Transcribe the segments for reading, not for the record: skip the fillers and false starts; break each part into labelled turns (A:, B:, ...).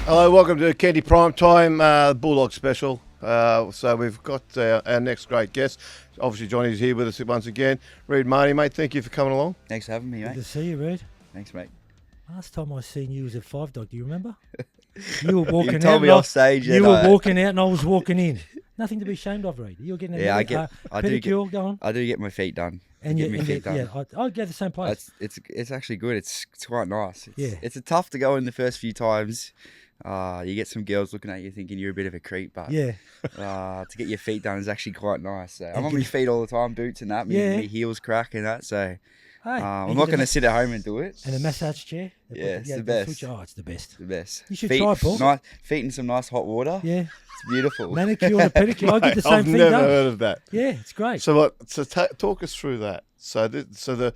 A: Hello, welcome to Kenty Primetime Bulldogs Special. So we've got our next great guest. Obviously, Johnny's here with us once again. Reid Mahoney, mate, thank you for coming along.
B: Thanks for having me, mate.
C: Good to see you, Reid.
B: Thanks, mate.
C: Last time I seen you was a 5-dog. Do you remember? You were walking
B: You
C: out.
B: told me off stage.
C: You were walking out and I was walking in. Nothing to be ashamed of, Reid. You're getting
B: Yeah,
C: a pedicure going.
B: I do get my feet done.
C: And
B: get my feet done.
C: Yeah, I go to the same place.
B: It's actually good. It's quite nice.
C: Yeah.
B: It's tough to go in the first few times. You get some girls looking at you thinking you're a bit of a creep, but
C: Yeah.
B: to get your feet done is actually quite nice. So I'm on my feet all the time, boots and that.
C: Yeah.
B: My heels crack and that. So
C: Hey,
B: I'm not going to sit at home and do it.
C: And a massage chair.
B: Yeah, it's the best.
C: It's the best.
B: The best.
C: You should
B: feet,
C: try, Paul.
B: Feet in some nice hot water.
C: Yeah.
B: It's beautiful.
C: Manicure and a pedicure. I get the same
A: I've
C: thing
A: never
C: done.
A: heard of that.
C: Yeah, it's great.
A: So what? So talk us through that. So the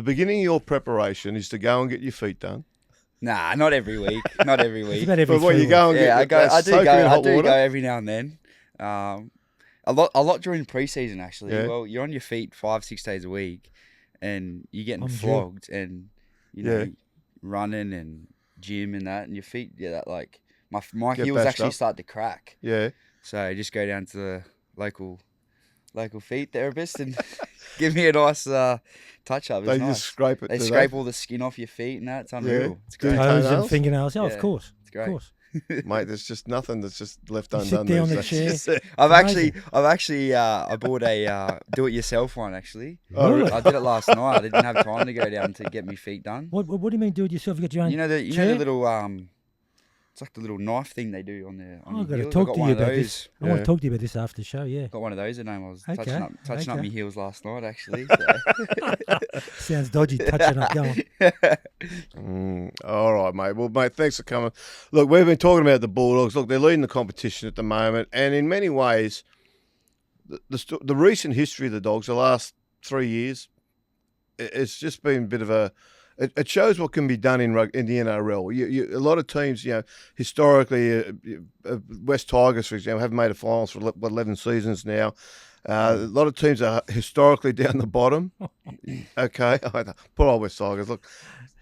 A: beginning of your preparation is to go and get your feet done.
B: Nah, not every week. Not every week.
C: It's about every
A: But when
C: 3
A: you go and
B: Yeah,
A: get
B: I do
A: soak
B: go.
A: in
B: I
A: hot
B: do
A: water.
B: go every now and then. A lot during pre-season actually.
A: Yeah.
B: Well, you're on your feet 5-6 days a week, and you're getting
C: I'm sure.
B: flogged, and you know,
A: Yeah.
B: running and gym and that, and your feet, that like my
A: Get
B: heels
A: bashed
B: actually
A: up.
B: start to crack.
A: Yeah.
B: So I just go down to the local feet therapist and give me a nice touch up. It's
A: They
B: nice.
A: just scrape it.
B: They
A: do
B: scrape all the skin off your feet and that. It's unreal. It's
A: Do
B: great.
A: you-
C: Toes and
A: toenails?
C: fingernails. Oh,
B: Yeah.
C: of course.
B: It's great.
C: Of course.
A: Mate, there's just nothing that's just left
C: You sit
A: undone.
C: down
A: these
C: on the
A: days.
C: chair.
B: I've actually I bought a do-it-yourself one actually.
A: Oh,
C: Really?
B: I did it last night. I didn't have time to go down to get my feet done.
C: What do you mean do it yourself? You got your own
B: You know the
C: chair?
B: little it's like the little knife thing they do on the. On
C: Oh, I've
B: your
C: got to
B: heels.
C: talk
B: got
C: to
B: one
C: you
B: of
C: about
B: those.
C: this. I want
A: Yeah.
C: to talk to you about this after the show, yeah.
B: Got one of those at home. I was
C: Okay,
B: touching up
C: okay.
B: my heels last night actually. So.
C: Sounds dodgy, touching up, going.
A: All right, mate. Well, mate, thanks for coming. Look, we've been talking about the Bulldogs. Look, they're leading the competition at the moment, and in many ways, the recent history of the Dogs, the last 3 years, it's just been a bit of a. It shows what can be done in the NRL. A lot of teams, historically, West Tigers, for example, haven't made a finals for 11 seasons now. A lot of teams are historically down the bottom. Okay, poor old West Tigers. Look,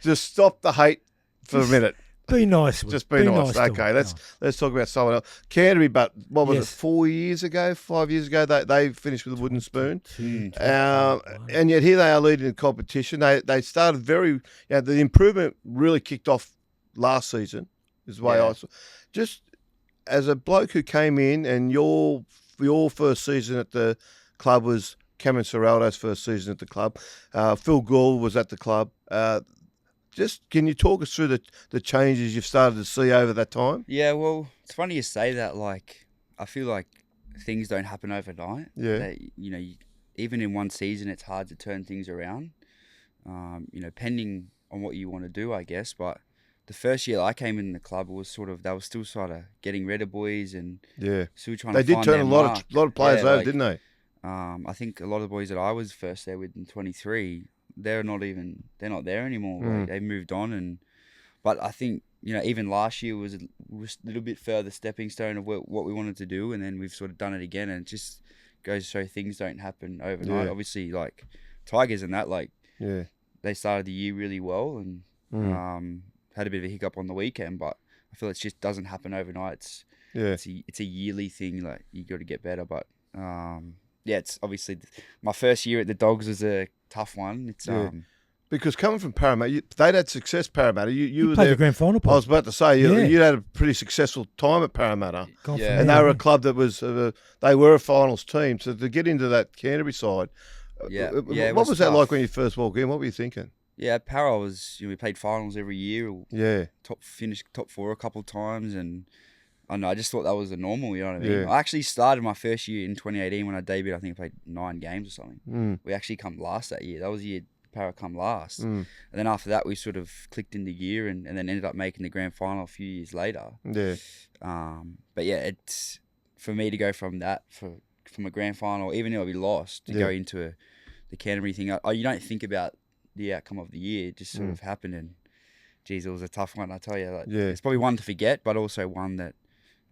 A: just stop the hate for a minute.
C: Be nice. Will.
A: Just be nice.
C: to
A: Okay,
C: them.
A: let's talk about someone else. Canterbury, but what was
C: Yes.
A: it? 5 years ago, they finished with a wooden spoon.
C: Mm.
A: And yet here they are leading the competition. They started the improvement really kicked off last season, is the way
B: Yeah.
A: I saw. Just as a bloke who came in, and your first season at the club was Cameron Ciraldo's first season at the club. Phil Gould was at the club. Just can you talk us through the changes you've started to see over that time?
B: Yeah, well, it's funny you say that. Like, I feel like things don't happen overnight.
A: Yeah.
B: That, even in one season, it's hard to turn things around. Pending on what you want to do, I guess. But the first year I came in the club was they were still sort of getting rid of boys and
A: Yeah,
B: still trying
A: they
B: to
A: did
B: find
A: turn
B: their
A: a lot
B: mark.
A: of players
B: Yeah,
A: over,
B: like,
A: didn't they?
B: I think a lot of the boys that I was first there with in 23, they're not there anymore. Like, they moved on, but I think even last year was a little bit further stepping stone of what we wanted to do, and then we've sort of done it again, and it just goes to show things don't happen overnight.
A: Yeah.
B: Obviously, like Tigers and that, like
A: Yeah,
B: they started the year really well and had a bit of a hiccup on the weekend, but I feel it just doesn't happen overnight. It's a yearly thing. Like you got to get better, but it's obviously my first year at the Dogs was a tough one. It's
A: because coming from Parramatta, they'd had success. Parramatta, you were
C: played
A: there.
C: the grand final,
A: I
C: Paul.
A: was about to say you
C: Yeah.
A: had a pretty successful time at Parramatta,
C: Gone
B: Yeah.
C: from
A: and
C: there,
A: they were a
C: yeah.
A: club that was they were a finals team. So to get into that Canterbury side,
B: it
A: what was that
B: tough.
A: like when you first walked in? What were you thinking?
B: Yeah, Parra was. We played finals every year.
A: Yeah,
B: Finished top 4 a couple of times, and I don't know. I just thought that was the normal. You know what I mean?
A: Yeah.
B: I actually started my first year in 2018 when I debuted. I think I played 9 games or something. We actually come last that year. That was the year Parra come last, and then after that we sort of clicked into gear, and then ended up making the grand final a few years later.
A: yeah,
B: But yeah, it's for me to go from that from a grand final, even though we lost, to go into the Canterbury thing. You don't think about the outcome of the year; it just sort of happened, and geez, it was a tough one. I tell you, it's probably one to forget, but also one that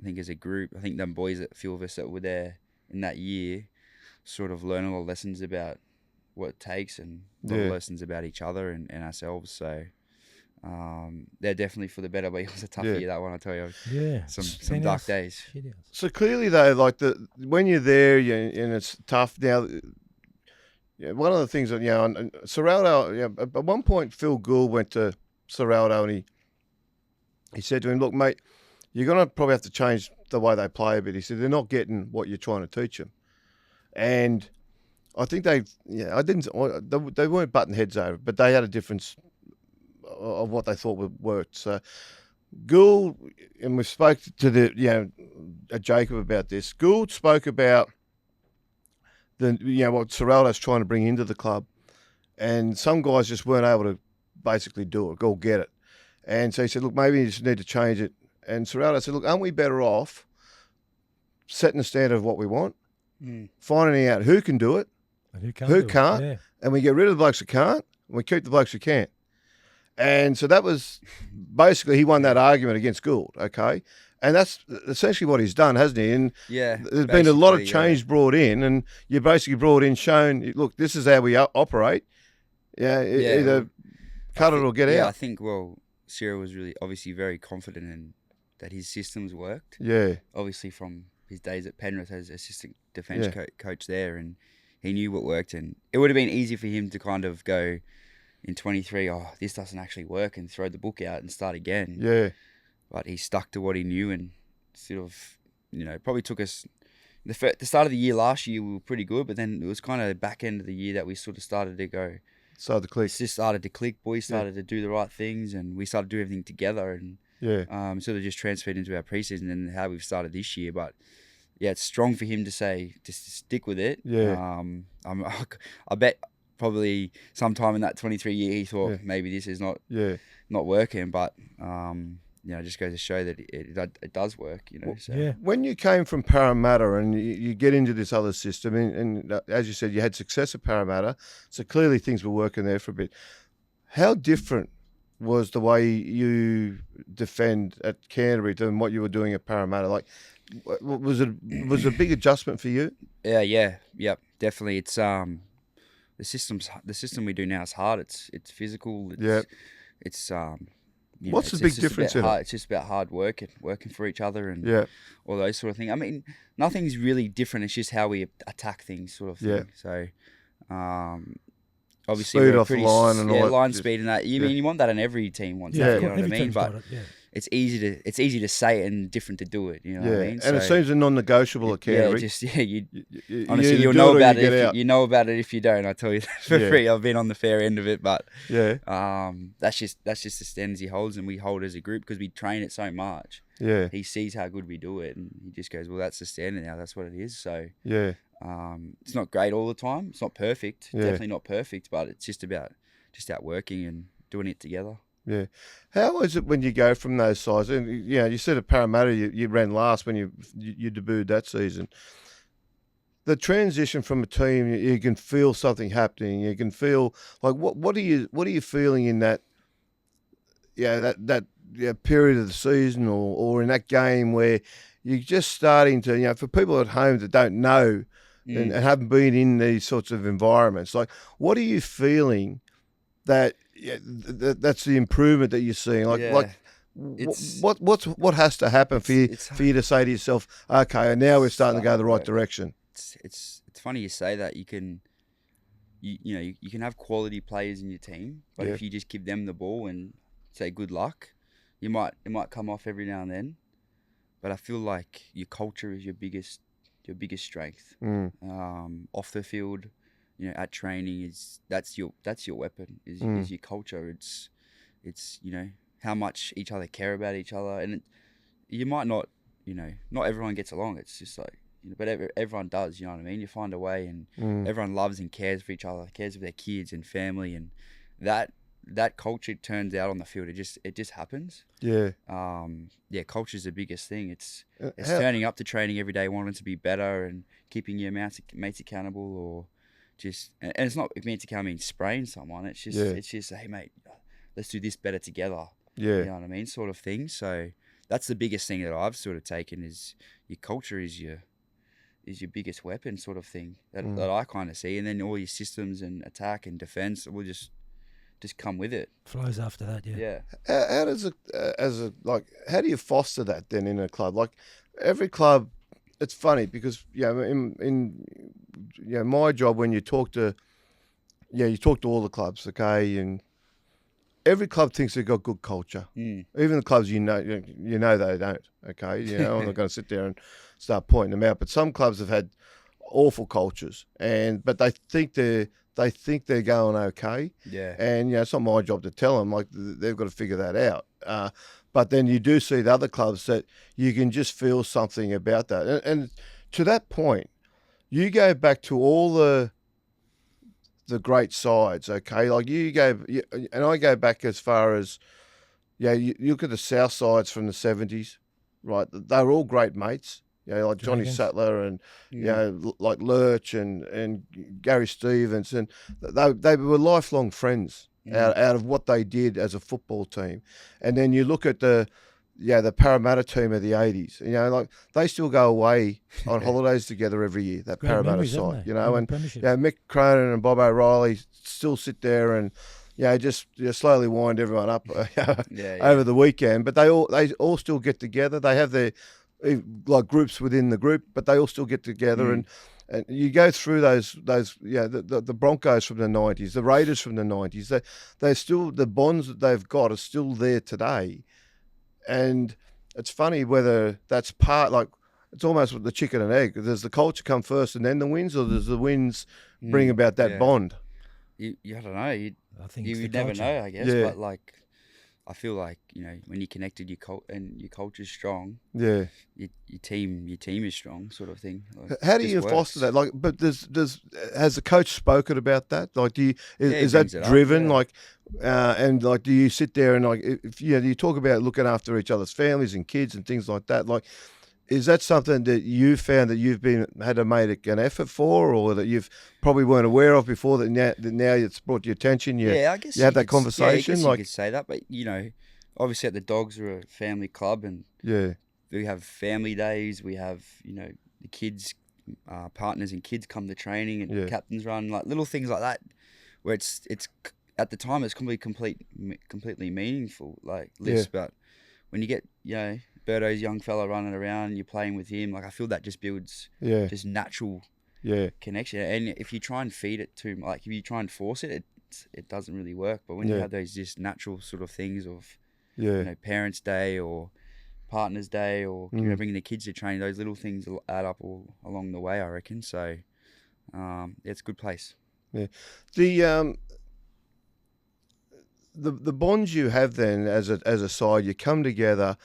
B: I think as a group, I think them boys, a few of us that were there in that year, sort of learn a lot of lessons about what it takes and a lot of lessons about each other and ourselves. So they're definitely for the better. But it was a tough year, that one, I tell you.
C: Yeah.
B: Some dark days.
A: So clearly, though, like when you're there, and it's tough. Now, one of the things that and Ciraldo, at one point, Phil Gould went to Ciraldo and he said to him, "Look, mate, you're gonna probably have to change the way they play a bit." He said they're not getting what you're trying to teach them, and I think they weren't butting heads over, but they had a difference of what they thought worked. So Gould, and we spoke to Jacob about this. Gould spoke about what Ciraldo's trying to bring into the club, and some guys just weren't able to basically do it, go get it. And so he said, "Look, maybe you just need to change it." And Ciraldo said, "Look, aren't we better off setting the standard of what we want, finding out who can do it,
C: and
A: who can't, and we get rid of the blokes that can't, and we keep the blokes who can." And so that was basically, he won that argument against Gould, okay? And that's essentially what he's done, hasn't he? And there's been a lot of change brought in, and you basically brought in, shown, look, this is how we operate. Either cut it or get out.
B: Yeah, I think, Cyril was really obviously very confident in that his systems worked.
A: Yeah.
B: Obviously from his days at Penrith as assistant defence coach there, and he knew what worked, and it would have been easy for him to kind of go in 23, this doesn't actually work, and throw the book out and start again.
A: Yeah.
B: But he stuck to what he knew, and sort of, probably took us the start of the year last year we were pretty good, but then it was kind of the back end of the year that we sort of started to go.
A: Started to click.
B: It just started to click. Boys started to do the right things, and we started to do everything together, and sort of just transferred into our preseason and how we've started this year. But yeah, it's strong for him to say just to stick with it.
A: Yeah.
B: I bet probably sometime in that 23 year he thought maybe this is not working, but it just goes to show that it does work. So.
A: When you came from Parramatta and you get into this other system, and as you said, you had success at Parramatta, so clearly things were working there for a bit. How different was the way you defend at Canterbury than what you were doing at Parramatta? Like, was it a big adjustment for you?
B: Yep, definitely. It's the system we do now is hard. It's physical. It's
A: what's the big difference in it?
B: It's just about hard work and working for each other and all those sort of things. I mean, nothing's really different. It's just how we attack things, sort of thing. So, obviously,
A: speed off the line and all that.
B: Line speed and that. Mean, you want that, and every team wants that. You know what I mean? But it's easy to say it and different to do it. You know what I mean?
A: And it seems a non-negotiable at Canterbury.
B: Honestly, you'll know about it. You know about it if you don't. I tell you that for free. I've been on the fair end of it, but that's just the standards he holds, and we hold as a group because we train it so much.
A: Yeah,
B: he sees how good we do it, and he just goes, "Well, that's the standard now. That's what it is." So it's not great all the time. It's not perfect. Definitely not perfect, but it's just about working and doing it together.
A: Yeah. How is it when you go from those sides? And you said at Parramatta you ran last when you debuted that season. The transition from a team, you can feel something happening. You can feel like what are you feeling in that period of the season or in that game where you're just starting to, for people at home that don't know and haven't been in these sorts of environments, like what are you feeling that that's the improvement that you're seeing? What has to happen for you to say to yourself, okay, now we're starting to go the right direction?
B: It's funny you say that. You can have quality players in your team, but if you just give them the ball and say good luck, it might come off every now and then. But I feel like your culture is your biggest strength. Off the field, at training that's your weapon is your culture. It's how much each other care about each other, and you might not not everyone gets along. It's just like but everyone does. You know what I mean? You find a way, and everyone loves and cares for each other, cares for their kids and family, and that culture turns out on the field. It just happens. Culture is the biggest thing. It's turning up to training every day, wanting to be better, and keeping your mates accountable, or just and it's not meant to mean spraying someone. It's just hey mate, let's do this better together. You know what I mean, sort of thing. So that's the biggest thing that I've sort of taken is your culture is your biggest weapon, sort of thing that I kind of see, and then all your systems and attack and defense will just just come with it.
C: Flows after that, yeah.
B: Yeah.
A: How does it, how do you foster that then in a club? Like every club, it's funny because in my job when you talk to all the clubs, okay, and every club thinks they've got good culture. Even the clubs you know they don't. Okay, I'm not going to sit there and start pointing them out, but some clubs have had awful cultures, but they think they're going okay.
B: Yeah.
A: And it's not my job to tell them. Like they've got to figure that out. But then you do see the other clubs that you can just feel something about that. And to that point, you go back to all the great sides. Okay, like and I go back as far as you look at the South sides from the 70s, right? They were all great mates. Like Johnny
C: Dragons.
A: Sattler and like Lurch and Gary Stevens, and they were lifelong friends out of what they did as a football team. And then you look at the Parramatta team of the 80s. Like they still go away on holidays together every year. That
C: Great
A: Parramatta
C: memories, haven't
A: side,
C: they?
A: and
C: Premierships.
A: Mick Cronin and Bob O'Reilly still sit there and just slowly wind everyone up over the weekend. But they all still get together. They have their like groups within the group, but they all still get together and you go through those the Broncos from the 90s, the Raiders from the 90s. They're still, the bonds that they've got are still there today. And it's funny whether that's it's almost with the chicken and egg. Does the culture come first and then the wins, or does the wins bring about that bond?
B: I don't know.
C: I think it's
B: You'd
C: the
B: never
C: culture.
B: know, I guess.
A: Yeah.
B: But like, I feel like when you're connected, and your culture's strong.
A: Yeah.
B: Your team is strong, sort of thing. Like,
A: How do
B: just
A: you
B: works.
A: foster that? Like, but has the coach spoken about that? Like, is
B: he
A: that
B: brings it up,
A: driven?
B: yeah.
A: Like, and like, do you sit there and like, if you talk about looking after each other's families and kids and things like that? Like, is that something that you found that you've had to make an effort for, or that you've probably weren't aware of before that now it's brought to your attention?
B: I guess
A: you had that
B: could
A: conversation.
B: Yeah, I guess
A: like,
B: you could say that, but obviously at the Dogs are a family club, and we have family days. We have the kids, partners and kids come to training, and captains run, like little things like that, where it's at the time it's completely meaningful, like lists. But when you get Berto's young fella running around, you're playing with him, like I feel that just builds just natural connection. And if you try and feed it to, like if you try and force it, it doesn't really work. But when you have those just natural sort of things of Parents' Day or Partners' Day, or bringing the kids to training, those little things will add up all along the way, I reckon. So it's a good place.
A: Yeah, the bonds you have then as a side, you come together,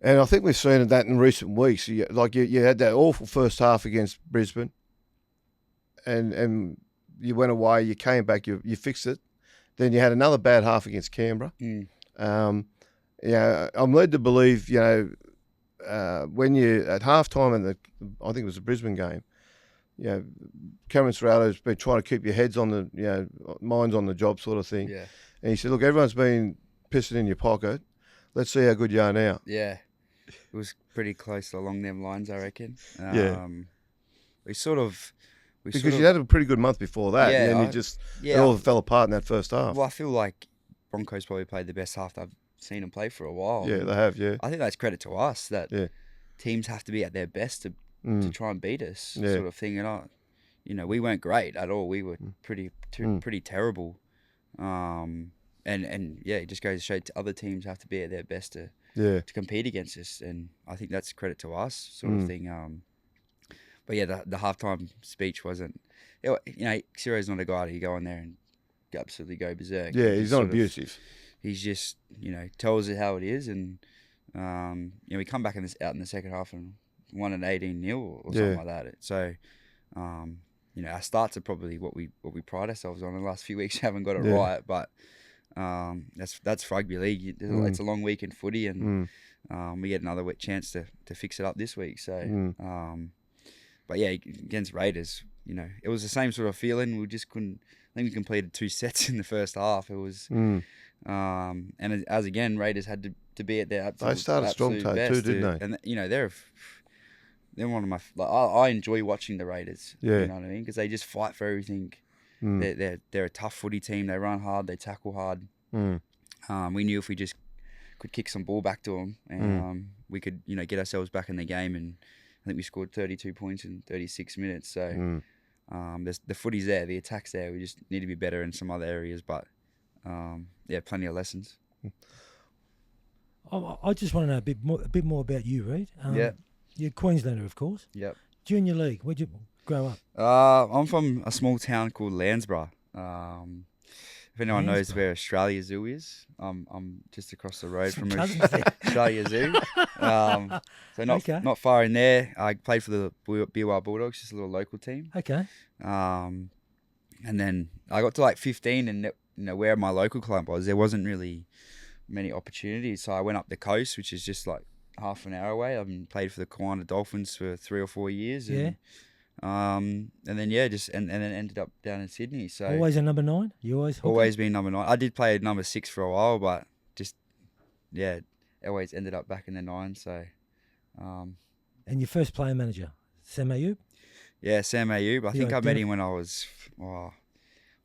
A: and I think we've seen that in recent weeks. You had that awful first half against Brisbane, and you went away, you came back, you fixed it. Then you had another bad half against Canberra. I'm led to believe, when you at halftime in I think it was the Brisbane game, Cameron Ciraldo's been trying to keep your heads on the, minds on the job sort of thing.
B: Yeah.
A: And he said, look, everyone's been pissing in your pocket. Let's see how good you are now.
B: Yeah. It was pretty close along them lines, I reckon.
A: Because you had a pretty good month before that, and then it all fell apart in that first half.
B: Well, I feel like Broncos probably played the best half I've seen them play for a while.
A: Yeah, they have, yeah.
B: I think that's credit to us that teams have to be at their best to try and beat us, sort of thing. And we weren't great at all. We were pretty terrible. It just goes to show other teams have to be at their best to compete against us, and I think that's credit to us, sort of thing. But the halftime speech wasn't. Ciro's not a guy to go in there and absolutely go berserk.
A: Yeah, he's not abusive.
B: He's just tells it how it is, and we come back out in the second half and won an 18-0 or something like that. So, our starts are probably what we pride ourselves on. The last few weeks haven't got it right, but that's rugby league. It's a long week in footy, and we get another chance to fix it up this week. So, but against Raiders, it was the same sort of feeling. We just couldn't. I think we completed 2 sets in the first half. It was, and as again, Raiders had to be at their absolute.
A: They started strong too, didn't they?
B: And they're one of my. I enjoy watching the Raiders.
A: Yeah.
B: You know what I mean? Because they just fight for everything. They're a tough footy team. They run hard. They tackle hard. We knew if we just could kick some ball back to them, and we could, get ourselves back in the game. And I think we scored 32 points in 36 minutes. So the footy's there, the attack's there. We just need to be better in some other areas. But plenty of lessons.
C: I just want to know a bit more about you, Reed. You're a Queenslander, of course.
B: Yep.
C: Junior league. Where'd you grow up?
B: I'm from a small town called Landsborough. If anyone knows where Australia Zoo is, I'm just across the road from Australia Zoo. So not far in there. I played for the Bulldogs, just a little local team.
C: Okay.
B: And then I got to like 15, and where my local club was, there wasn't really many opportunities. So I went up the coast, which is just like half an hour away. I've played for the Kiwana Dolphins for 3 or 4 years. And, and then and then ended up down in Sydney. So
C: always a number 9. You always
B: been number 9. I did play at number 6 for a while, but just always ended up back in the 9. So,
C: and your first player manager, Sam Ayub?
B: Yeah, Sam Ayub. I think I met him when I was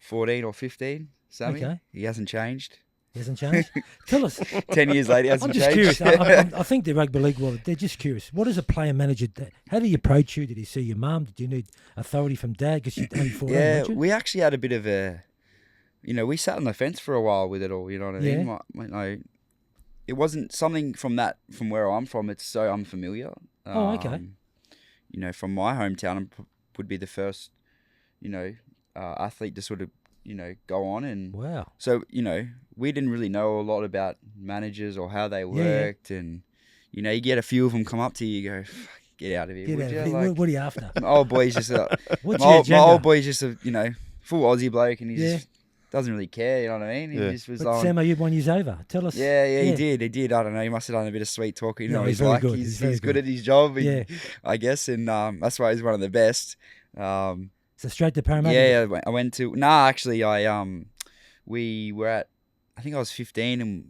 B: 14 or 15. Sammy. Okay. He hasn't changed.
C: He hasn't changed? Tell us.
B: 10 years later, he hasn't changed.
C: I'm just curious. I think the rugby league world, they're just curious. What is a player manager? How did he approach you? Did he see your mum? Did you need authority from dad? Because you're only 14, weren't you?
B: We actually had a bit of a, we sat on the fence for a while with it all, you know what I mean? It wasn't something from where I'm from, it's so unfamiliar.
C: Okay.
B: From my hometown, I would be the first, athlete to sort of, go on. And
C: wow.
B: So, we didn't really know a lot about managers or how they worked. And, you get a few of them come up to you, you go, get out of here, would you?
C: Like, what are you after?
B: My old boy's just
C: my
B: old boy's just a, full Aussie bloke, and he just doesn't really care, you know what I mean? He just was
C: like, Sam Ayub won years over. Tell us.
B: Yeah, he did. I don't know. He must have done a bit of sweet talking. He's like,
C: good.
B: He's good at his job, I guess, and that's why he's one of the best.
C: So straight to Parramatta?
B: Yeah, I went to. Actually, we were at. I think I was 15, and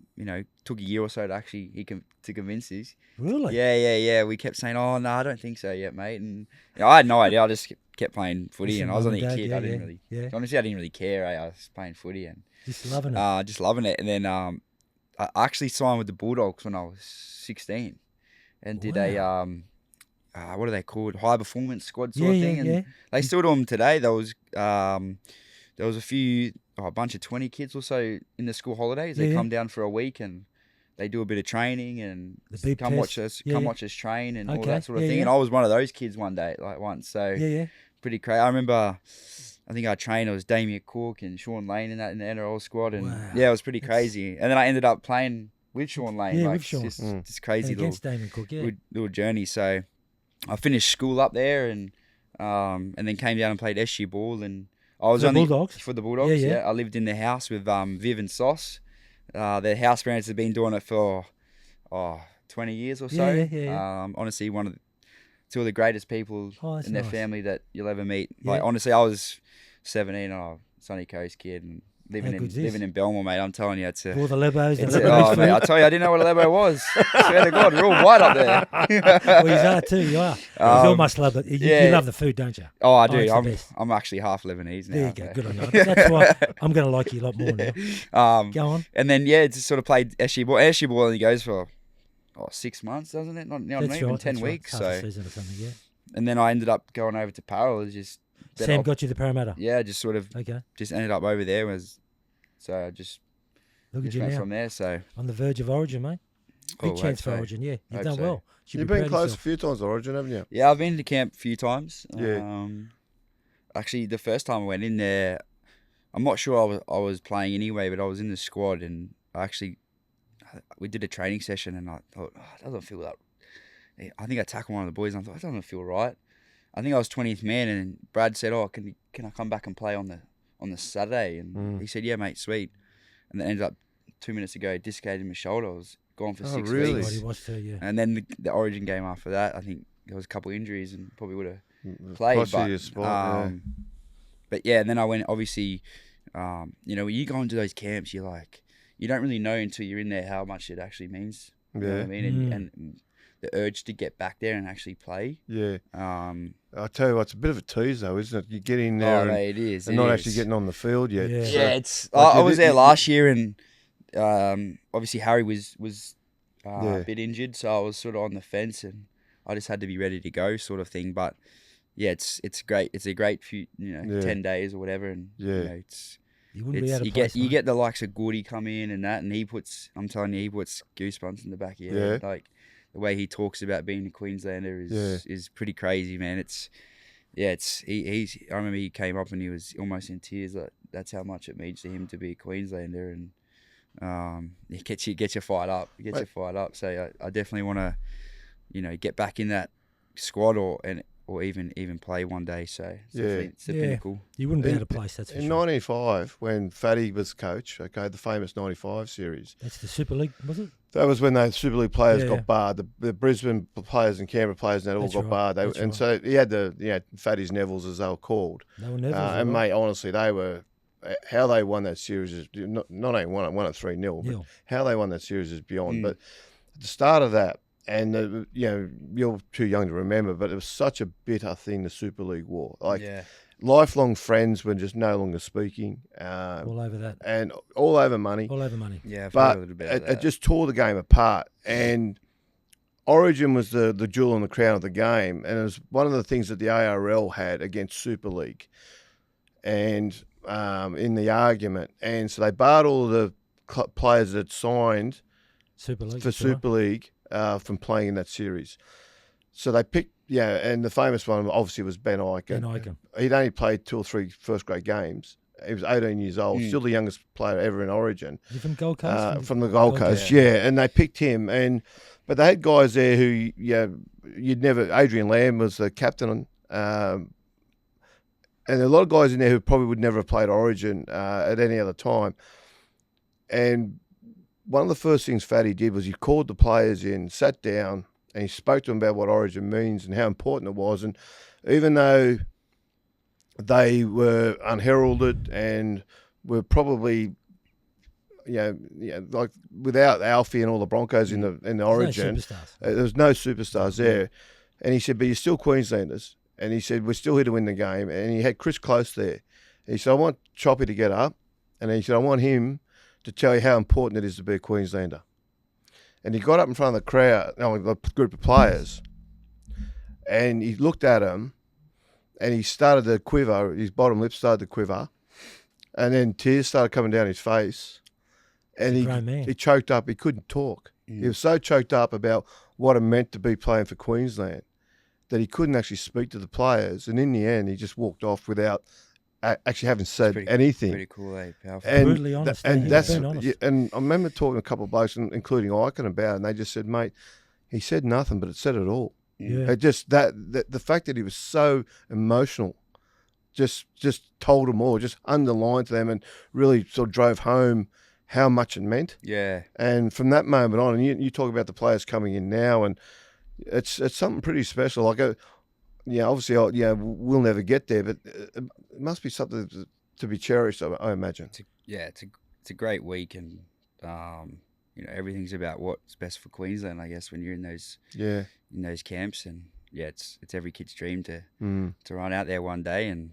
B: took a year or so to convince us.
C: Really?
B: Yeah. We kept saying, "Oh no, I don't think so yet, mate." And I had no idea. I just kept playing footy, and I was only a kid. I didn't really. Honestly, I didn't really care. I was playing footy and
C: just loving it.
B: And then I actually signed with the Bulldogs when I was 16, and did a what are they called? High performance squad sort of thing. And they still do them today. There was a bunch of 20 kids or so in the school holidays. They come down for a week and they do a bit of training and come watch us train and all that sort of thing. And I was one of those kids once. So pretty crazy. I remember, I think our trainer was Damien Cook and Sean Lane in the NRL squad. And it was pretty crazy. And then I ended up playing with Sean Lane.
C: With Sean.
B: Just crazy
C: Damien Cook,
B: little journey. So I finished school up there and then came down and played SG ball, and I was
C: Bulldogs?
B: For the Bulldogs. Yeah. I lived in the house with Viv and Sauce. Their house parents have been doing it for 20 years or so. Honestly, two of the greatest people in their family that you'll ever meet. Like honestly, I was 17 and I'm a Sunny Coast kid and living in Belmore, mate. I'm telling you, it's
C: all the lebos.
B: Mate, I tell you, I didn't know what a lebo was. I swear to God, we're all white up there.
C: Well, you are too. You are. You almost love it. You love the food, don't you?
B: Oh, I do. I'm actually half Lebanese now.
C: There you go. Good on you. That's why I'm going to like you a lot more now. Go on.
B: And then just sort of played SG ball. SG ball only goes for 6 months, doesn't it? Not even 10 weeks.
C: Half a season or something.
B: And then I ended up going over to Parra.
C: Sam got you to Parramatta.
B: Yeah, just sort of just ended up over there. So I just
C: went
B: from there. So
C: on the verge of Origin, mate. Big chance for Origin. Yeah, you've done well.
A: You've been close a few times to Origin, haven't you?
B: Yeah, I've been to camp a few times.
A: Yeah.
B: Actually, the first time I went in there, I'm not sure I was playing anyway, but I was in the squad, and we did a training session, and I thought, it doesn't feel that. I think I tackled one of the boys, and I thought, it doesn't feel right. I think I was 20th man, and Brad said, can I come back and play on the Saturday? And he said, yeah, mate, sweet. And then ended up 2 minutes ago, dislocated my shoulder. I was gone for 6 weeks.
C: He was too, yeah.
B: And then the Origin game after that, I think there was a couple of injuries and probably would have played. But and then I went, obviously, when you go into those camps, you don't really know until you're in there how much it actually means. You know what I mean? And urge to get back there and actually play.
A: Yeah.
B: Um,
A: I tell you what, it's a bit of a tease though, isn't it? You get in there and,
B: mate, it is.
A: and
B: it
A: not
B: is.
A: actually getting on the field yet.
C: Yeah.
A: So,
B: Yeah, it's.
A: like,
B: I
A: you
B: was
A: did-
B: there
A: you-
B: last year, and obviously Harry was
A: Yeah.
B: a bit injured, so I was sort of on the fence, and I just had to be ready to go, sort of thing. But yeah, it's great. It's a great few,
A: Yeah.
B: 10 days or whatever, and
A: Yeah.
B: it's.
C: You wouldn't be
B: It's,
C: out of
B: you
C: place.
B: get you
C: mate.
B: get the likes of Goody come in and that, and I'm telling you, he puts goosebumps in the back of your head. Like the way he talks about being a Queenslander is pretty crazy, man. He's. I remember he came up and he was almost in tears. Like that's how much it means to him to be a Queenslander, and it gets you fired up. It gets you fired up. So I definitely want to, get back in that squad or even play one day. So it's the pinnacle.
C: You wouldn't be out of place. That's for
A: In
C: sure.
A: '95, when Fatty was coach, okay, the famous '95 series,
C: That's the Super League, was it?
A: that was when those Super League players
C: Yeah.
A: got barred. The Brisbane players and Canberra players and that all
C: That's
A: got
C: right,
A: barred.
C: that's right.
A: So he had Fatty's Nevils, as they were called.
C: They were never.
A: And mate, honestly, they were how they won that series is not only won it 3-0, but how they won that series is beyond. But at the start of that, and you're too young to remember, but it was such a bitter thing, the Super League war. Like lifelong friends were just no longer speaking,
C: all over that.
A: and all over money.
C: All over money.
B: Yeah, I've
A: But
B: heard a little bit about
A: it
B: that.
A: just tore the game apart. And Origin was the jewel in the crown of the game, and it was one of the things that the ARL had against Super League, and in the argument, and so they barred all of the players that had signed
C: Super League.
A: for
C: that's right.
A: Super League from playing in that series. So they picked, and the famous one obviously was Ben Iken.
C: Ben Iken.
A: He'd only played 2 or 3 first-grade games. He was 18 years old, still the youngest player ever in Origin.
C: Is he from Gold Coast?
A: From the Gold Coast, and they picked him. But they had guys there who, you'd never. Adrian Lamb was the captain, and a lot of guys in there who probably would never have played Origin at any other time. And one of the first things Fatty did was he called the players in, sat down, and he spoke to them about what Origin means and how important it was. And even though they were unheralded and were probably, like without Alfie and all the Broncos in the Origin,
C: No superstars.
A: there was no superstars there. And he said, but you're still Queenslanders. And he said, we're still here to win the game. And he had Chris Close there. And he said, I want Choppy to get up. And he said, I want him to tell you how important it is to be a Queenslander. And he got up in front of the crowd, the group of players, and he looked at him, and he started to quiver. His bottom lip started to quiver, and then tears started coming down his face. And
C: He's a grown man.
A: he choked up. He couldn't talk. He was so choked up about what it meant to be playing for Queensland that he couldn't actually speak to the players. And in the end, he just walked off without actually having said anything.
B: Pretty cool, powerful.
A: And
C: Brutally honest.
A: and
C: That's
A: that's and I remember talking to a couple of blokes, including Iken, about it, and they just said, "Mate, he said nothing, but it said it all."
C: Yeah.
A: It just that the fact that he was so emotional, just told them all, just underlined to them, and really sort of drove home how much it meant.
B: Yeah.
A: And from that moment on, and you talk about the players coming in now, and it's something pretty special. Like, obviously, we'll never get there, but it must be something to be cherished, I imagine.
B: It's a great week, and everything's about what's best for Queensland, I guess, when you're in those camps, and it's every kid's dream to run out there one day, and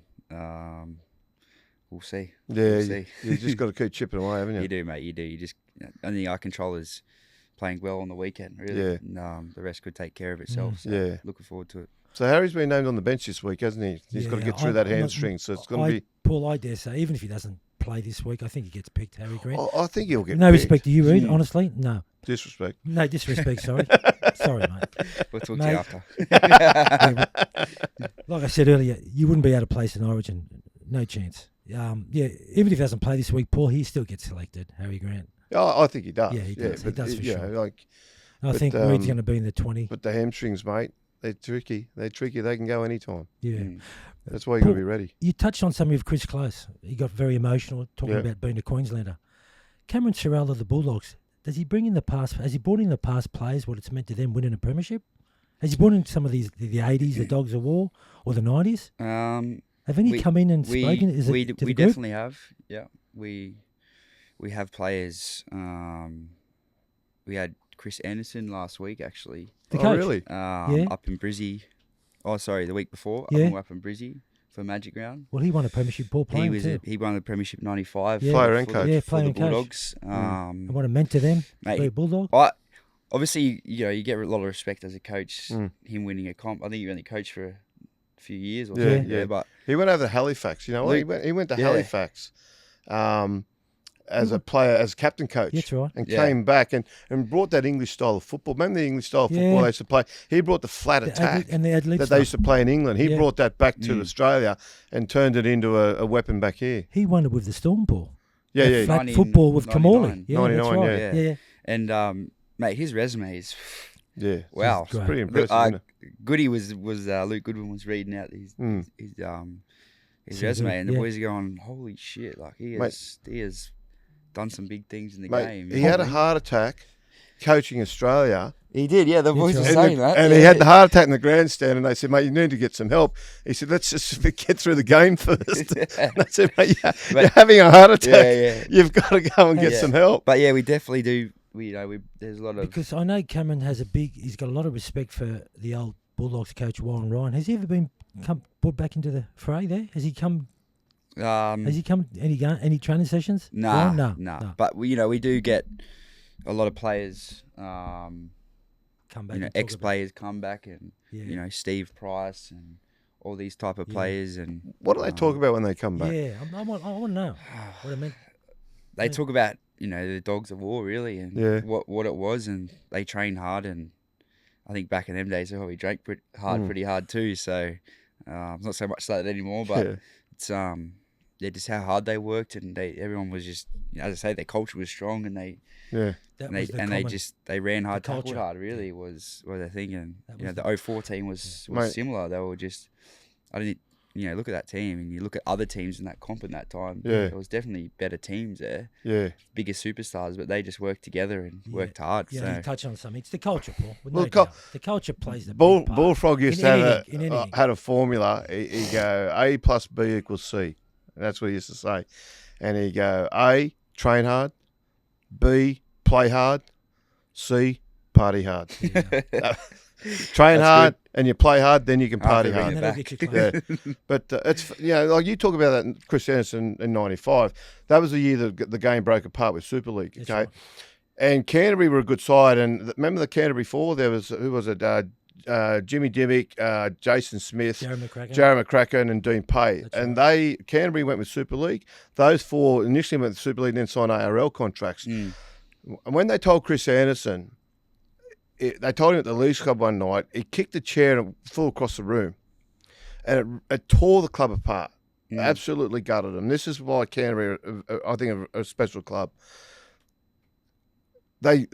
B: we'll see.
A: Yeah,
B: We'll see.
A: you just got to keep chipping away, haven't you?
B: You do, mate. You do. You just only our control is playing well on the weekend, really.
A: Yeah.
B: And the rest could take care of itself. So
A: Yeah.
B: looking forward to it.
A: So Harry's been named on the bench this week, hasn't he? He's got to get through that hamstring, so it's going to be.
C: Paul, I dare say, even if he doesn't play this week, I think he gets picked, Harry Grant.
A: I think he'll get.
C: No
A: picked.
C: respect to you, Reid, honestly. No.
A: Disrespect.
C: No disrespect, sorry. Sorry, mate.
B: We'll talk to
C: Mate.
B: you after.
C: Like I said earlier, you wouldn't be able to place in Origin. No chance. Even if he doesn't play this week, Paul, he still gets selected, Harry Grant.
A: I think he does.
C: Yeah, he does. He does for sure.
A: Like,
C: I
A: But,
C: think Reid's going to be in the 20.
A: but the hamstrings, mate, they're tricky. They're tricky. They can go anytime.
C: Yeah.
A: That's why you got to
C: Paul,
A: be ready.
C: You touched on something with Chris Close. He got very emotional talking
A: Yeah.
C: about being a Queenslander. Cameron Ciraldo of the Bulldogs, has he brought in the past players, what it's meant to them winning a premiership? Has he brought in some of these, the 80s, the Dogs of War, or the 90s? Have any come in and spoken? Is
B: we
C: it to the
B: we
C: group?
B: definitely have. Yeah, we have players. We had Chris Anderson last week, actually.
C: The
A: Oh,
C: coach.
A: really?
C: Yeah.
B: Up in Brizzy. Oh, sorry, the week before.
C: Yeah.
B: Up in Brizzy for Magic Round.
C: Well, he won a premiership ball playing too.
B: He won the Premiership 95.
C: Yeah.
A: Player and
B: for
A: coach.
B: the,
C: Yeah,
B: for
C: player
B: the
C: and coach.
B: Bulldogs.
C: And what it meant to them,
B: Mate,
C: be a Bulldog.
B: Obviously, you get a lot of respect as a coach.
A: Mm.
B: Him winning a comp. I think he only coached for a few years or
A: Yeah,
B: something.
A: yeah.
B: But
A: He went over to Halifax. You know what?
B: Luke-
A: He went to
B: yeah.
A: Halifax as a player, as a captain coach.
C: That's right.
A: And
B: Yeah.
A: came back and brought that English style of football. Remember the English style of football
C: Yeah.
A: they used to play? He brought the flat attack
C: And the ad-lib
A: that
C: stuff.
A: they used to play in England. He
C: Yeah.
A: brought that back to
B: Mm.
A: Australia and turned it into a weapon back here.
C: He won it with the Storm ball.
A: Yeah,
C: That
A: yeah.
C: flat
B: 90
C: football with
B: 99.
C: Kamali. Yeah,
A: 99,
C: that's right.
B: yeah.
C: Yeah.
B: and mate, his resume is
A: Yeah.
B: wow.
C: Great.
A: Pretty impressive,
B: Look,
A: isn't it?
B: Goody was Luke Goodwin was reading out his
A: Mm.
B: his
C: CV,
B: resume, and the
C: yeah.
B: boys are going, holy shit! Like he has done some big things in the
A: Mate,
B: game.
A: he had a heart attack coaching Australia.
B: He did, yeah. The boys
C: right.
B: were
A: And,
B: saying that,
A: and
B: yeah.
A: he had the heart attack in the grandstand, and they said, "Mate, you need to get some help." He said, "Let's just get through the game first." And I said, "Mate, you're having a heart attack.
B: yeah.
A: You've got to go and get
B: Yeah.
A: some help."
B: But yeah, we definitely do. There's a lot of
C: Because I know Cameron he's got a lot of respect for the old Bulldogs coach Warren Ryan. Has he ever been brought back into the fray there? Has he come any training sessions?
B: Nah,
C: Warren?
B: nah. But we do get a lot of players,
C: Come back. and talk
B: ex-players come back, and
C: about- yeah.
B: Steve Price and all these type of
C: Yeah.
B: players, and
A: What do they talk about when they come back?
C: Yeah, I want to know what it meant.
B: they
C: Yeah.
B: talk about the dogs of war really, and
A: Yeah.
B: what it was, and they train hard, and I think back in them days they probably drank pretty hard too. So not so much that anymore, but
A: Yeah.
B: it's just how hard they worked, and everyone was just as I say, their culture was strong, and they
A: Yeah.
C: That
B: and
C: was
B: they
C: the
B: and
C: common-
B: they ran hard, tackled
C: culture.
B: hard. Really was their thing, and
C: That was
B: the 04 team was
A: Mate.
B: similar. They were just I didn't look at that team, and you look at other teams in that comp in that time.
A: Yeah.
B: There was definitely better teams there,
A: Yeah.
B: bigger superstars, but they just worked together and worked hard.
C: Yeah,
B: so
C: you touch on something. It's the culture, Paul. With
A: Well,
C: no doubt. The culture plays the big part.
A: Bullfrog used
C: In
A: to have
C: anything, in anything.
A: had a formula. He'd go A plus B equals C. That's what he used to say. And he'd go A, train hard. B, play hard. C, party hard. Train
B: That's
A: hard and you play hard, then you can party
B: After
A: hard.
B: bringing
C: That'll
B: back.
C: get you close.
A: Yeah, but it's like you talk about that in Chris Anderson in '95. That was the year that the game broke apart with Super League.
C: That's
A: Okay,
C: right.
A: and Canterbury were a good side. And remember the Canterbury Four? There was who was it? Jimmy Dimmick, Jason Smith,
C: Jared McCracken.
A: Jared McCracken, and Dean Pay.
C: That's
A: And Canterbury went with Super League. Those four initially went with Super League, then signed ARL contracts.
B: Mm.
A: And when they told Chris Anderson, they told him at the Leagues Club one night, he kicked a chair and it flew across the room. And it tore the club apart.
B: Mm.
A: Absolutely gutted them. This is why Canterbury, I think, are a special club. They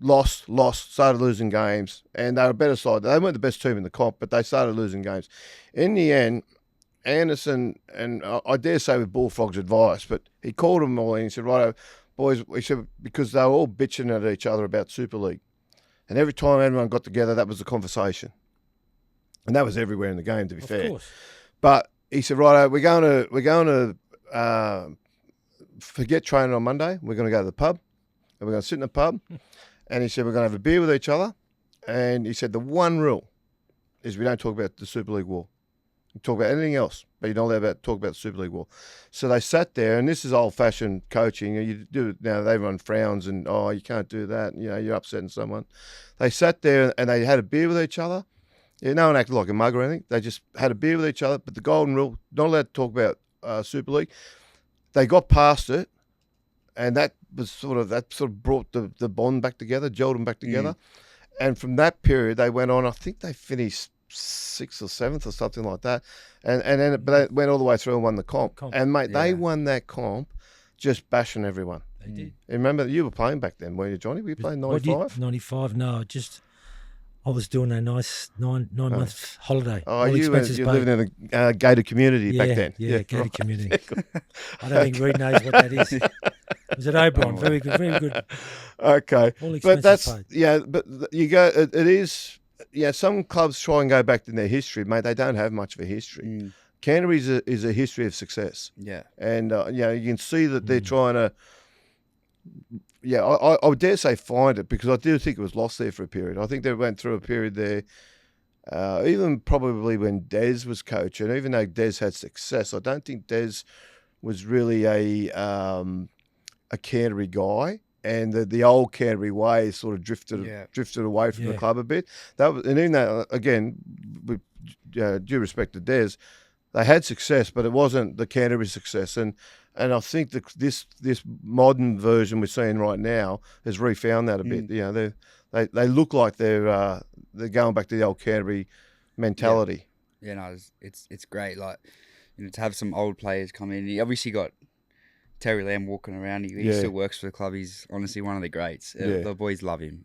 A: lost, started losing games, and they were a better side. They weren't the best team in the comp, but they started losing games. In the end, Anderson, and I dare say with Bullfrog's advice, but he called them all in and said, right, boys, he said, because they were all bitching at each other about Super League. And every time everyone got together, that was the conversation. And that was everywhere in the game, to be fair.
C: Of course.
A: But he said, right, we're going to forget training on Monday. We're going to go to the pub, and we're going to sit in the pub. And he said, we're going to have a beer with each other. And he said, the one rule is we don't talk about the Super League war. You talk about anything else, but you don't allowed to talk about the Super League war. So they sat there, and this is old-fashioned coaching. You do it now. Everyone frowns and you can't do that. You're upsetting someone. They sat there and they had a beer with each other. Yeah, no one acted like a mug or anything. They just had a beer with each other. But the golden rule, not allowed to talk about Super League. They got past it, and that sort of brought the bond back together, gelled them back together. And from that period, they went on. I think they finished 6th or 7th or something like that, but they went all the way through and won the comp. And mate, they won that comp, just bashing everyone.
C: They did.
A: And remember, you were playing back then, weren't you, Johnny? Were you playing
C: What did-
A: 95?
C: 95, no, I was doing a nice nine-month holiday.
A: Oh,
C: all
A: you were
C: expenses paid.
A: living in a gated community back then.
C: Yeah, gated
A: right.
C: community. I don't think Reed knows what that is. It was at Oberon. Very good, very good.
A: Okay,
C: All
A: but
C: expenses paid.
A: you go. It is. Yeah, some clubs try and go back in their history, mate. They don't have much of a history. Canterbury is a history of success.
B: Yeah.
A: And you can see that they're trying to I would dare say find it, because I do think it was lost there for a period. I think they went through a period there, even probably when Des was coaching. Even though Des had success, I don't think Des was really a Canterbury guy, and the old Canterbury way sort of drifted away from the club a bit. And even that, again, with due respect to Des, they had success, but it wasn't the Canterbury success. And I think this modern version we're seeing right now has refound that a bit. They look like they're going back to the old Canterbury mentality.
B: Yeah, no, it's great. Like, to have some old players come in. You obviously got Terry Lamb walking around. He still works for the club. He's honestly one of the greats. The boys love him.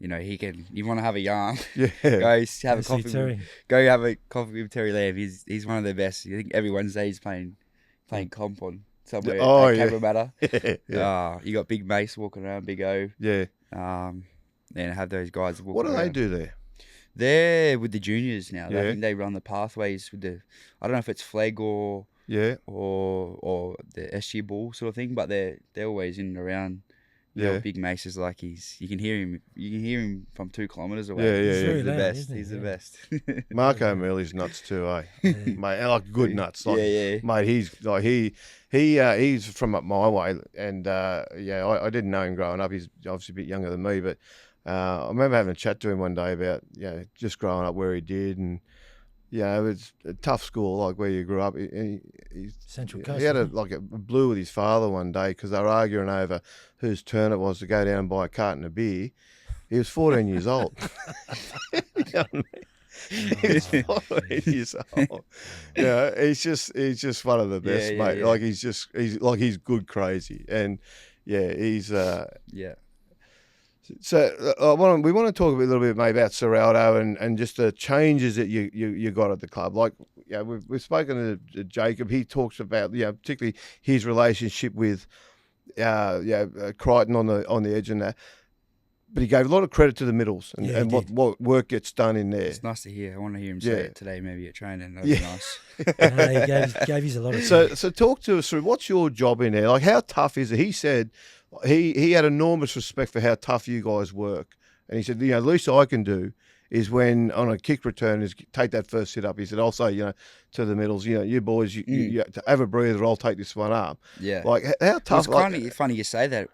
B: He can. You want to have a yarn? Go have a coffee. Go have a coffee with Terry Lamb. He's one of the best. I think every Wednesday he's playing comp on somewhere at Cabramatta. You got Big Mace walking around, Big O. And have those guys walking around.
A: What do they do there?
B: They're with the juniors now. I think they run the pathways with I don't know if it's flag or the SG ball sort of thing, but they're always in and around. Big Mace is like you can hear him from 2 kilometres away. He's the best. He's the best.
A: Marco Merley's nuts too, eh? Mate, like good nuts. Like, mate, he's from up my way, and I didn't know him growing up. He's obviously a bit younger than me, but I remember having a chat to him one day about just growing up where he did, and it was a tough school, like where you grew up.
C: Central Coast.
A: He had a blew with his father one day because they were arguing over whose turn it was to go down and buy a carton of beer. He was 14 years old. You know what I mean? He was 14 years old. He's just one of the best, mate.
B: Yeah.
A: Like he's good crazy, and he's So we want to talk a little bit, mate, about Ciraldo and just the changes that you got at the club. Like, we've spoken to Jacob. He talks about particularly his relationship with Crichton on the edge and that. But he gave a lot of credit to the middles and what work gets done in there.
B: It's nice to hear. I want to hear him say it today, maybe at training. That was nice.
C: He gave us a lot of
A: So talk to us through what's your job in there. Like, how tough is it? He said he had enormous respect for how tough you guys work, and he said the least I can do is when on a kick return is take that first sit up. He said I'll say to the middles, you boys, you to have a breather. I'll take this one up.
B: Yeah,
A: like how tough.
B: It's kind of funny you say that.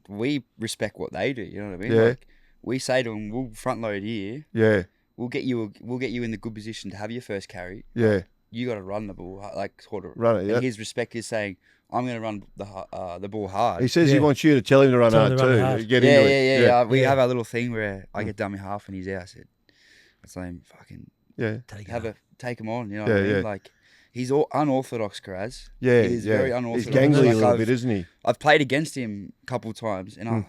B: We respect what they do. You know what I mean?
A: Yeah.
B: Like, we say to them, we'll front load here.
A: Yeah.
B: We'll get you in the good position to have your first carry.
A: Yeah.
B: You got to run the ball, like sort of
A: run it. Yeah.
B: And his respect is saying, I'm going to run the ball hard.
A: He says he wants you to tell him to run hard too.
B: Yeah. We have our little thing where I get dummy half and he's out. I tell him, fucking take him on. You know what I mean? Like, he's unorthodox, Karaz.
A: Yeah,
B: he's very unorthodox.
A: He's gangly a little bit, isn't he?
B: I've played against him a couple of times, and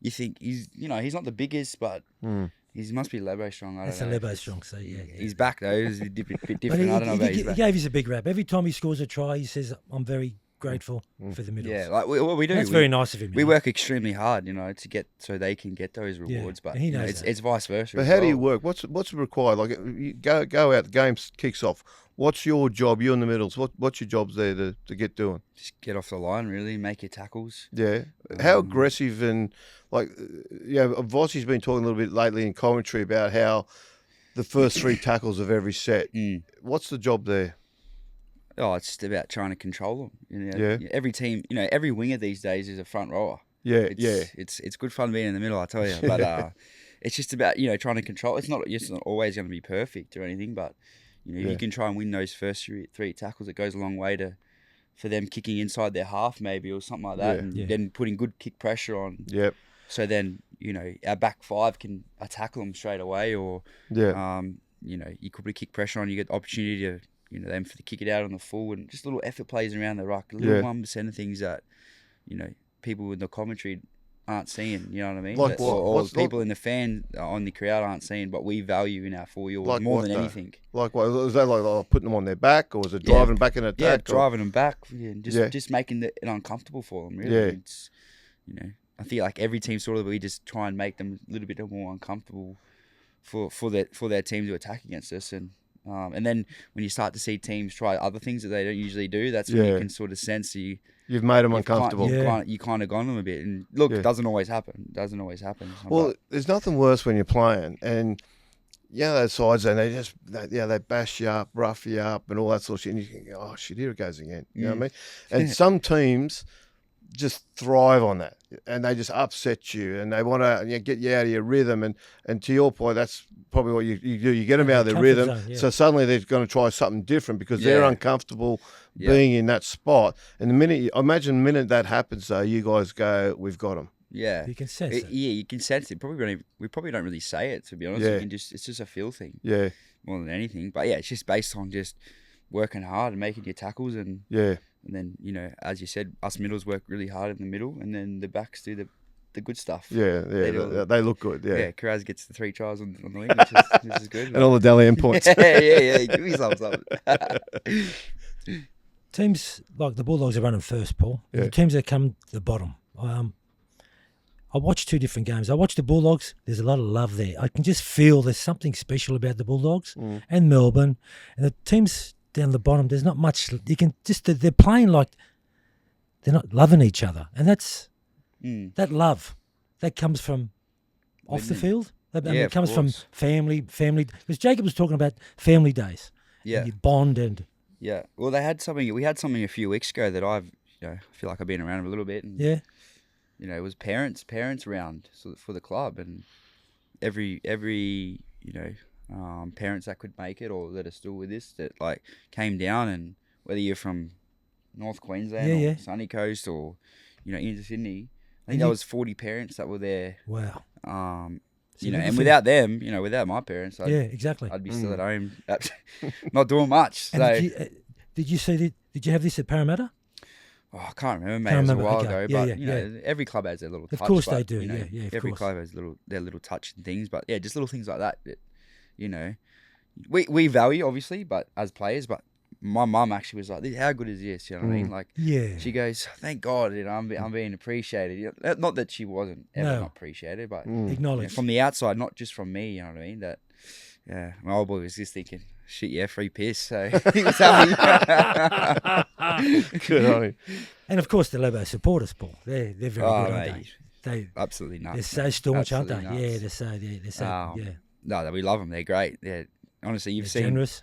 B: you think he's not the biggest, but he must be Lebo strong.
C: That's a Lebo strong, so
B: He's back though. He's a bit different. I don't know about his back.
C: He gave us a big rap. Every time he scores a try, he says, "I'm very grateful for the middles."
B: Yeah, like we do.
C: That's very nice of him.
B: We work extremely hard, to get so they can get those rewards. But
C: he knows
B: it's vice versa.
A: But how do you work? What's required? Like, you go out, the game kicks off. What's your job? You're in the middles. What's your jobs there to get doing?
B: Just get off the line, really. Make your tackles.
A: Yeah. How aggressive and Vossi's been talking a little bit lately in commentary about how the first 3 tackles of every set. What's the job there?
B: Oh, it's just about trying to control them. Every team, every winger these days is a front rower. It's good fun being in the middle, I tell you. But it's just about trying to control. It's not always going to be perfect or anything, but if you can try and win those first 3 tackles, it goes a long way for them kicking inside their half maybe or something like that, and then putting good kick pressure on.
A: Yep.
B: So then our back 5 can tackle them straight away, or you could put a kick pressure on. You get the opportunity to them to kick it out on the full, and just little effort plays around the ruck, little 1% of things that people in the commentary aren't seeing. You know what I mean?
A: Like what?
B: Or people in the fan on the crowd aren't seeing, but we value in our forward more than anything.
A: Like what? Was that like putting them on their back, or was it driving back in attack?
B: Yeah, driving them back, and just making it uncomfortable for them. Really, it's I feel like every team sort of we just try and make them a little bit more uncomfortable for their team to attack against us, and And then when you start to see teams try other things that they don't usually do, that's when you can sort of sense
A: you've made them uncomfortable.
B: You kind of gone them a bit. And look, it doesn't always happen.
A: Well, there's nothing worse when you're playing and those sides, and they bash you up, rough you up, and all that sort of shit. And you think, oh shit, here it goes again. You know what I mean? And some teams just thrive on that, and they just upset you, and they want to get you out of your rhythm. And to your point, that's probably what you do. You get them out of their rhythm, so suddenly they're going to try something different because they're uncomfortable being in that spot. And the minute that happens, though, you guys go, we've got them.
B: Yeah,
C: you can sense it.
B: Yeah, you can sense it. We probably don't really say it, to be honest.
A: Yeah.
B: It's just a feel thing.
A: Yeah,
B: more than anything. But yeah, it's just based on just working hard and making your tackles and then as you said, us middles work really hard in the middle, and then the backs do the good stuff.
A: Yeah, they look good. Yeah,
B: Karaz gets the 3 tries on the wing, which is good.
A: And all the Dally M points.
B: yeah. Give me some.
C: Teams like the Bulldogs are running first, Paul.
A: Yeah.
C: The teams that come to the bottom. I watched 2 different games. I watched the Bulldogs. There's a lot of love there. I can just feel there's something special about the Bulldogs and Melbourne. And the teams down the bottom, there's not much. You can just, they're playing like they're not loving each other. And that's that love that comes from off the field. It comes from family. Because Jacob was talking about family days.
B: Yeah.
C: And you bond and.
B: Yeah. Well, we had something a few weeks ago that I feel like I've been around a little bit. And, it was parents around for the club, and every parents that could make it or that are still with us that like came down, and whether you're from North Queensland or Sunny Coast or into Sydney, I think there was 40 parents that were there.
C: Wow.
B: And without them, without my parents,
C: exactly.
B: I'd be still at home, not doing much. So
C: did you have this at Parramatta?
B: Oh, I can't remember, mate. It was a while ago. But every club has their little touch.
C: Of course they do.
B: Every club has their little touch and things. But just little things like that. We value obviously, but as players. But my mum actually was like, "How good is this?" You know what I mean? Like, she goes, "Thank God, I'm being appreciated." Not that she wasn't ever not appreciated, but
C: acknowledged
B: from the outside, not just from me. You know what I mean? That my old boy was just thinking, shit, free piss. So he was happy.
A: Good on him.
C: And of course, the Lobo supporters, Paul. They're very good, aren't they?
B: Absolutely nuts.
C: They're so staunch, aren't they?
B: Nuts.
C: Yeah, they're so yeah.
B: No, we love them. They're great. Honestly, you've seen
C: generous.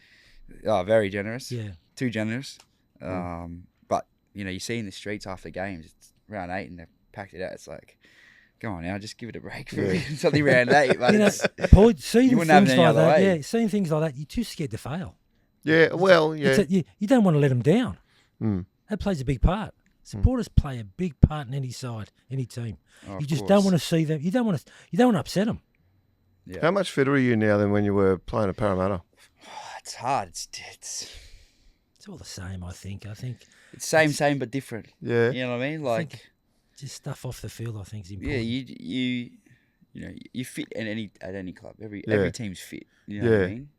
B: Oh, very generous.
C: Yeah,
B: too generous. But you see in the streets after games, it's round 8 and they've packed it out. It's like, go on now, just give it a break for it's only round 8. But
C: Paul, seeing
B: you
C: things
B: wouldn't have it any
C: like
B: other
C: that,
B: way.
C: seeing things like that, you're too scared to fail.
A: Yeah, well, yeah.
C: You don't want to let them down. That plays a big part. Supporters play a big part in any side, any team.
B: Oh,
C: you just don't want to see them. You don't want to upset them.
B: Yeah.
A: How much fitter are you now than when you were playing at Parramatta?
B: It's hard. It's
C: all the same, I think.
B: It's same but different.
A: Yeah.
B: You know what I mean? Like
C: just stuff off the field, I think is important.
B: Yeah, you fit at any club. Every team's fit. You know what I mean?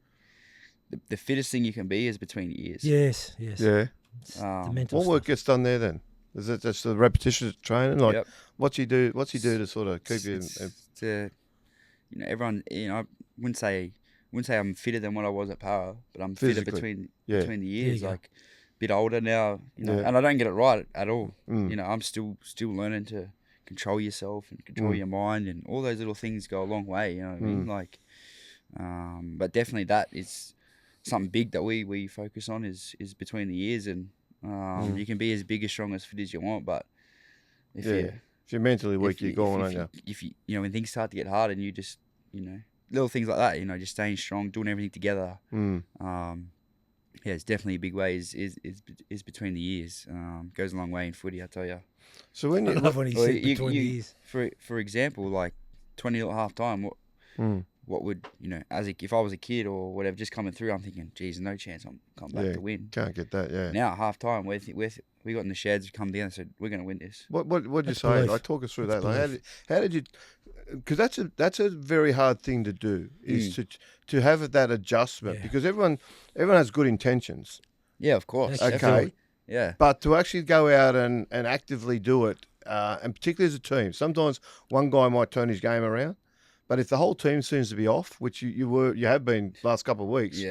B: The fittest thing you can be is between the ears.
C: Yes.
A: Yeah.
C: The mental
A: what work
C: stuff.
A: gets done there then? Is it just the repetition of training? Like, what's he do to sort of keep you?
B: Everyone. I wouldn't say I'm fitter than what I was at Parra, but I'm fitter between the years. Like, a bit older now. And I don't get it right at all. I'm still learning to control yourself and control your mind, and all those little things go a long way. You know what I mean? Like, but definitely that is something big that we focus on is between the ears, and you can be as big, as strong, as fit as you want, but if
A: you're mentally weak, you're gone, aren't you?
B: If you when things start to get hard and you just little things like that, just staying strong, doing everything together. It's definitely a big way is between the ears. Goes a long way in footy, I tell you.
A: So when you
C: I love when he said between the ears.
B: For example, like 20 at half time, what would if I was a kid or whatever just coming through, I'm thinking, geez, no chance I'm coming back to win.
A: Can't get that. Yeah.
B: Now at half time, we got in the sheds, come down and said we're going to win this.
A: What did you say? Like, talk us through that. Like, how did you? Because that's a very hard thing to do, is to have that adjustment, because everyone has good intentions.
B: Yeah, of course.
A: Okay.
B: Yeah.
A: But to actually go out and actively do it, and particularly as a team, sometimes one guy might turn his game around, but if the whole team seems to be off, which you have been last couple of weeks,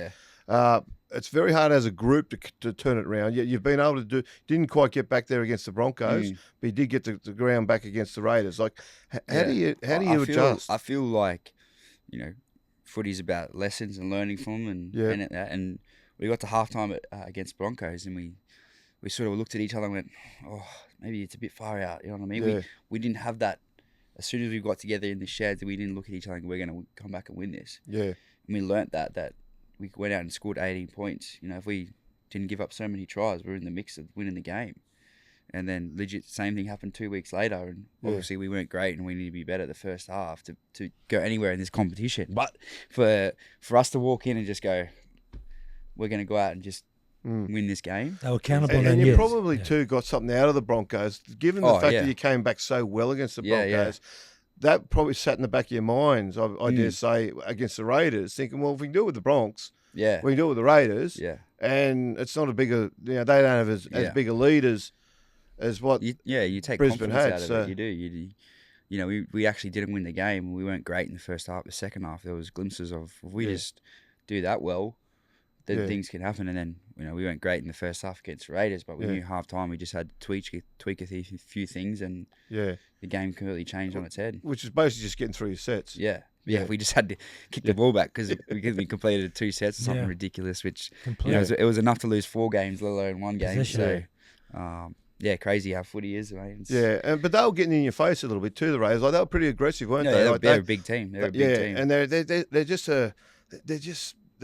A: It's very hard as a group to turn it around. You've been able to do. Didn't quite get back there against the Broncos, but you did get the ground back against the Raiders. Like, how do you adjust?
B: I feel like, footy's about lessons and learning from them, and we got to halftime against Broncos, and we sort of looked at each other and went, oh, maybe it's a bit far out. You know what I mean?
A: Yeah.
B: We didn't have that. As soon as we got together in the sheds, we didn't look at each other and we're going to come back and win this.
A: Yeah.
B: And we learnt that we went out and scored 18 points. If we didn't give up so many tries, we were in the mix of winning the game. And then legit same thing happened 2 weeks later. And obviously we weren't great and we need to be better the first half to go anywhere in this competition. But for us to walk in and just go, we're going to go out and just win this game.
C: They were accountable.
A: And you probably too got something out of the Broncos, given the fact that you came back so well against the Broncos. That probably sat in the back of your minds, I dare say, against the Raiders, thinking, well, if we can do it with the Bronx, we can do it with the Raiders. Yeah. And it's not a bigger, they don't have as big a lead as what
B: you take
A: Brisbane
B: confidence
A: had.
B: Out of
A: So.
B: it. You do. We actually didn't win the game. We weren't great in the first half. The second half, there was glimpses of, if we just do that well, then things can happen. And then, we weren't great in the first half against the Raiders, but we knew half time we just had to tweak a few things, and the game completely changed on its head.
A: Which is basically just getting through your sets.
B: Yeah, we just had to kick the ball back because we completed 2 sets or something ridiculous, which it was enough to lose 4 games, let alone 1 game.
C: Possession.
B: So, crazy how footy is, mate.
A: But they were getting in your face a little bit too, the Raiders. Like, they were pretty aggressive, weren't they?
B: They're a big team. They're a big team.
A: And they're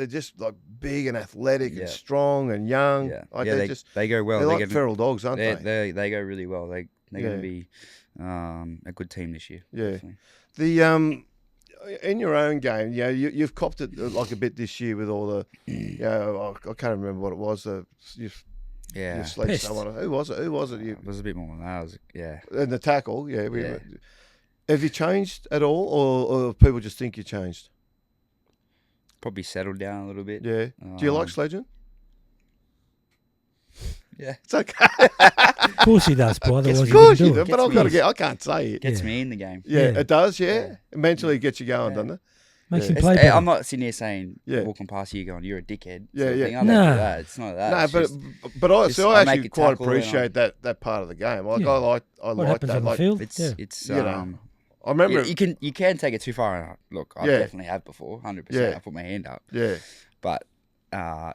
A: just like big and athletic and strong and young.
B: Yeah,
A: like
B: they go well.
A: They're like feral dogs, aren't they?
B: They go really well. They're going to be a good team this year.
A: Yeah.
B: Definitely.
A: The in your own game, you've copped it like a bit this year with all the, I can't remember what it was. You sledged someone. Who was it?
B: It was a bit more than that.
A: And the tackle, Have you changed at all, or people just think you changed?
B: Probably settled down a little bit.
A: Yeah. Do you like sledging?
B: Yeah.
A: It's okay.
C: Of course he does, Paul. Otherwise
A: Of course
C: you
A: you
C: do.
A: do, but I can't say it.
B: Gets me in the game.
A: Yeah, it does, Mentally it gets you going, doesn't it?
C: Makes him play better.
B: I'm not sitting here saying, walking past you going, you're a dickhead.
A: Yeah.
B: I don't do that. It's not that.
A: No, but I actually quite appreciate that part of the game. Like, I like
C: what
A: that.
C: happens on the field?
B: It's
A: I remember
B: you can take it too far. Look, I definitely have before, 100%. I put my hand up.
A: Yeah.
B: But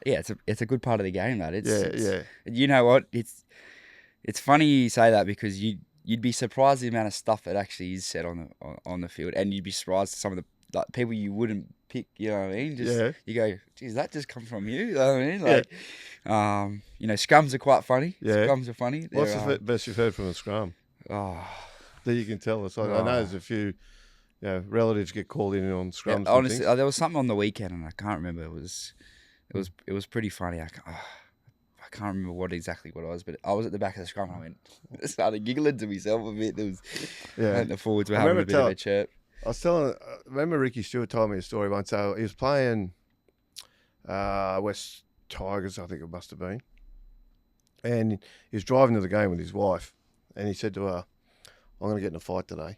B: it's a good part of the game, that.
A: It's
B: You know what? It's funny you say that, because you'd be surprised the amount of stuff that actually is said on the field, and you'd be surprised at some of the people you wouldn't pick. You know what I mean? You go, geez, that just come from you. You know what I mean? Like, scrums are quite funny.
A: Yeah.
B: Scrums are funny.
A: What's the best you've heard from a scrum? That you can tell us. I know there's a few relatives get called in on scrums.
B: Honestly, there was something on the weekend, and I can't remember. It was pretty funny. I can't remember what it was, but I was at the back of the scrum. And I started giggling to myself a bit. There was, the forwards were having a bit of a chirp. I
A: remember Ricky Stewart told me a story once. So he was playing West Tigers, I think it must have been, and he was driving to the game with his wife, and he said to her, I'm going to get in a fight today.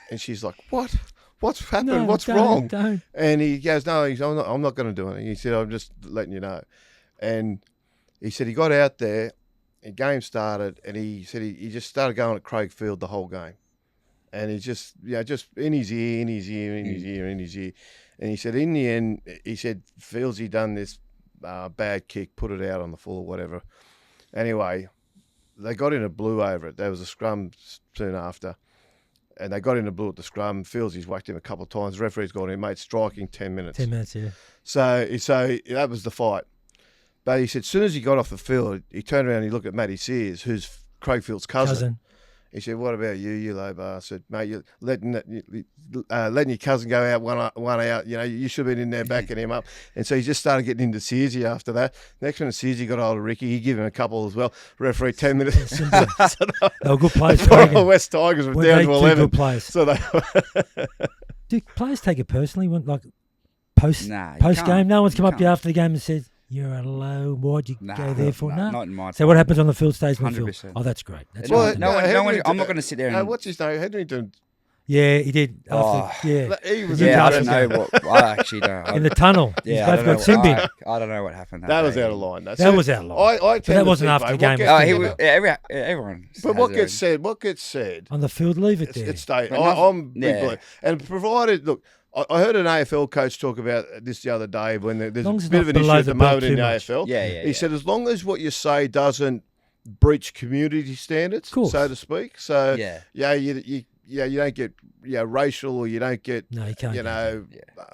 A: And she's like, what? What's happened?
C: No,
A: What's wrong?
C: Don't.
A: And he goes, no, I'm not going to do anything. He said, I'm just letting you know. And he said he got out there, and game started, and he said he just started going at Craig Field the whole game. And he just in his ear. And he said, in the end, he said, feels he done this bad kick, put it out on the full or whatever. Anyway, they got in a blue over it. There was a scrum soon after, and they got in a blue at the scrum. Fields, he's whacked him a couple of times. The referee's gone in, mate, striking 10 minutes.
C: 10 minutes, yeah.
A: So that was the fight. But he said, as soon as he got off the field, he turned around and he looked at Matty Sears, who's Craig Field's cousin. He said, what about you low bar? I said, mate, you're letting your cousin go out one out. You should have been in there backing him up. And so he just started getting into Searsy after that. Next one, Searsy got hold of Ricky. He gave him a couple as well. Referee 10 minutes.
C: They were good players.
A: The West Tigers were down to 11.
C: Good players.
A: So
C: Do players take it personally? Like post game, no one's come up to you after the game and said, you're a low. Why'd you go there for? No,
B: not in my.
C: So what happens on the field stays on the
B: 100%.
C: field. Oh, that's great. That's
B: I'm not going to sit there and.
A: what's his name? Hedrington
C: Yeah, he did.
B: Oh.
C: Yeah.
A: He was
B: Yeah, I
A: a
B: don't know what. I actually don't.
C: In the tunnel.
B: Yeah,
C: Both got sin bin.
B: I don't know what happened.
A: That was
B: day.
A: out of line.
C: That was out of line.
A: I
C: But that wasn't after the game.
B: Oh, he was. Everyone.
A: But what gets said? What gets said?
C: On the field, leave it there.
A: It's stay.
B: But
A: I'm big
B: yeah.
A: believer. And provided, look, I heard an AFL coach talk about this the other day when there's
C: Long
A: a
C: as
A: bit
C: it's
A: of an
C: not
A: issue
C: below
A: at the
C: the belt
A: moment in
C: too
A: the
C: much.
A: AFL.
B: Yeah.
A: He said as long as what you say doesn't breach community standards,
C: Course.
A: so to speak. So
B: Yeah.
A: you don't get racial or you don't get
C: No, you can't.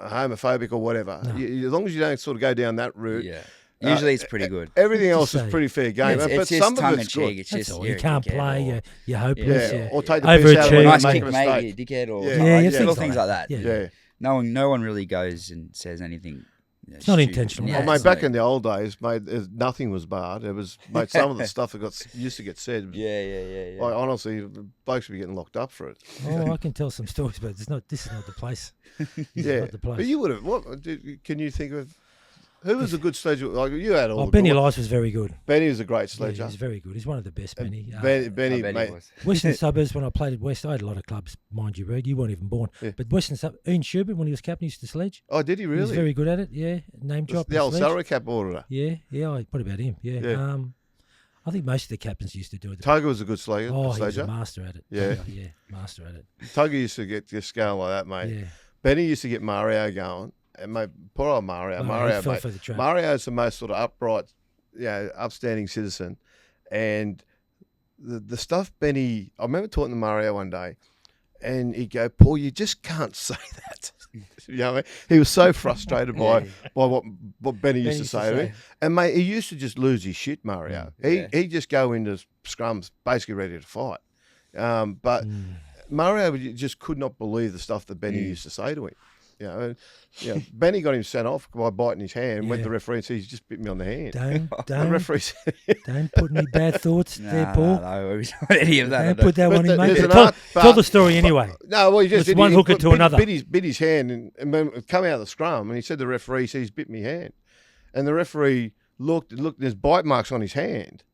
A: homophobic or whatever.
C: No.
A: As long as you don't sort of go down that route.
B: Yeah. Usually it's pretty good.
A: Everything
C: Just
A: else is
C: say-
A: pretty fair game,
B: It's
A: but
B: just
A: some
B: tongue
A: of
B: in
A: it's good.
B: cheek. It's
C: That's
B: just
C: all.
B: you're
C: You
B: a
C: can't
B: dickhead
C: play.
B: or
C: You're hopeless.
A: Yeah,
C: Yeah.
A: or take the piss out of when
B: nice
A: they make
B: kick,
A: a
B: mate,
A: mistake.
B: you dickhead, or
A: Yeah.
B: something
C: Yeah,
B: like,
C: yeah,
B: little
C: things
B: things
C: like
B: like that.
C: that.
A: Yeah.
B: No one really goes and says anything.
C: It's not intentional.
A: Oh, mate, back in the old days, mate, nothing was barred. It was, mate, some of the stuff that used to get said.
B: Yeah.
A: Like, honestly, blokes should be getting locked up for it.
C: Oh, I can tell some stories, but this is not the place. This is
A: Yeah,
C: not the place.
A: but you would have. Can you think of who was a good sledger? Like you had all.
C: Oh,
A: the
C: Benny
A: good ones.
C: Elias was very good.
A: Benny was a great
C: Yeah,
A: sledger.
C: he's very good. He's one of the best, Benny.
A: Benny, mate.
C: Western Suburbs, when I played at West, I had a lot of clubs, mind you, Reed. You weren't even born.
A: Yeah.
C: But Western Suburbs, Ian Sherbert, when he was captain, used to sledge.
A: Oh, did he
C: He
A: really?
C: was very good at it, yeah. Name drop.
A: The
C: and
A: old
C: sledge.
A: salary cap auditor.
C: Yeah, what about him? Yeah.
A: Yeah.
C: I think most of the captains used to do it.
A: Tugger was a good sledger.
C: Oh, he was a master at it.
A: Yeah.
C: Yeah, master at it.
A: Tugger used to get just going like that, mate.
C: Yeah.
A: Benny used to get Mario going. And mate, poor old Mario.
C: Mario fell
A: mate.
C: for the trap.
A: Mario's the most sort of upright, upstanding citizen. And the stuff Benny, I remember talking to Mario one day, and he'd go, Paul, you just can't say that. You know what I mean? He was so frustrated by what Benny used to say to him. And mate, he used to just lose his shit, Mario. He'd just go into scrums basically ready to fight. But Mario just could not believe the stuff that Benny used to say to him. Benny got him sent off by biting his hand. Went to the referee and said, he's just bit me on the hand. The referee said,
C: don't put any bad thoughts there, Paul.
B: No, we don't want any of that.
C: Don't put that one in, mate.
A: there's an
C: Tell,
A: art,
C: tell the story anyway.
A: No, well, he just
C: It's
A: did
C: one
A: he
C: hooker to another.
A: Bit his hand and then come out of the scrum, and he said to the referee, he said he's bit me hand, and the referee looked. There's bite marks on his hand.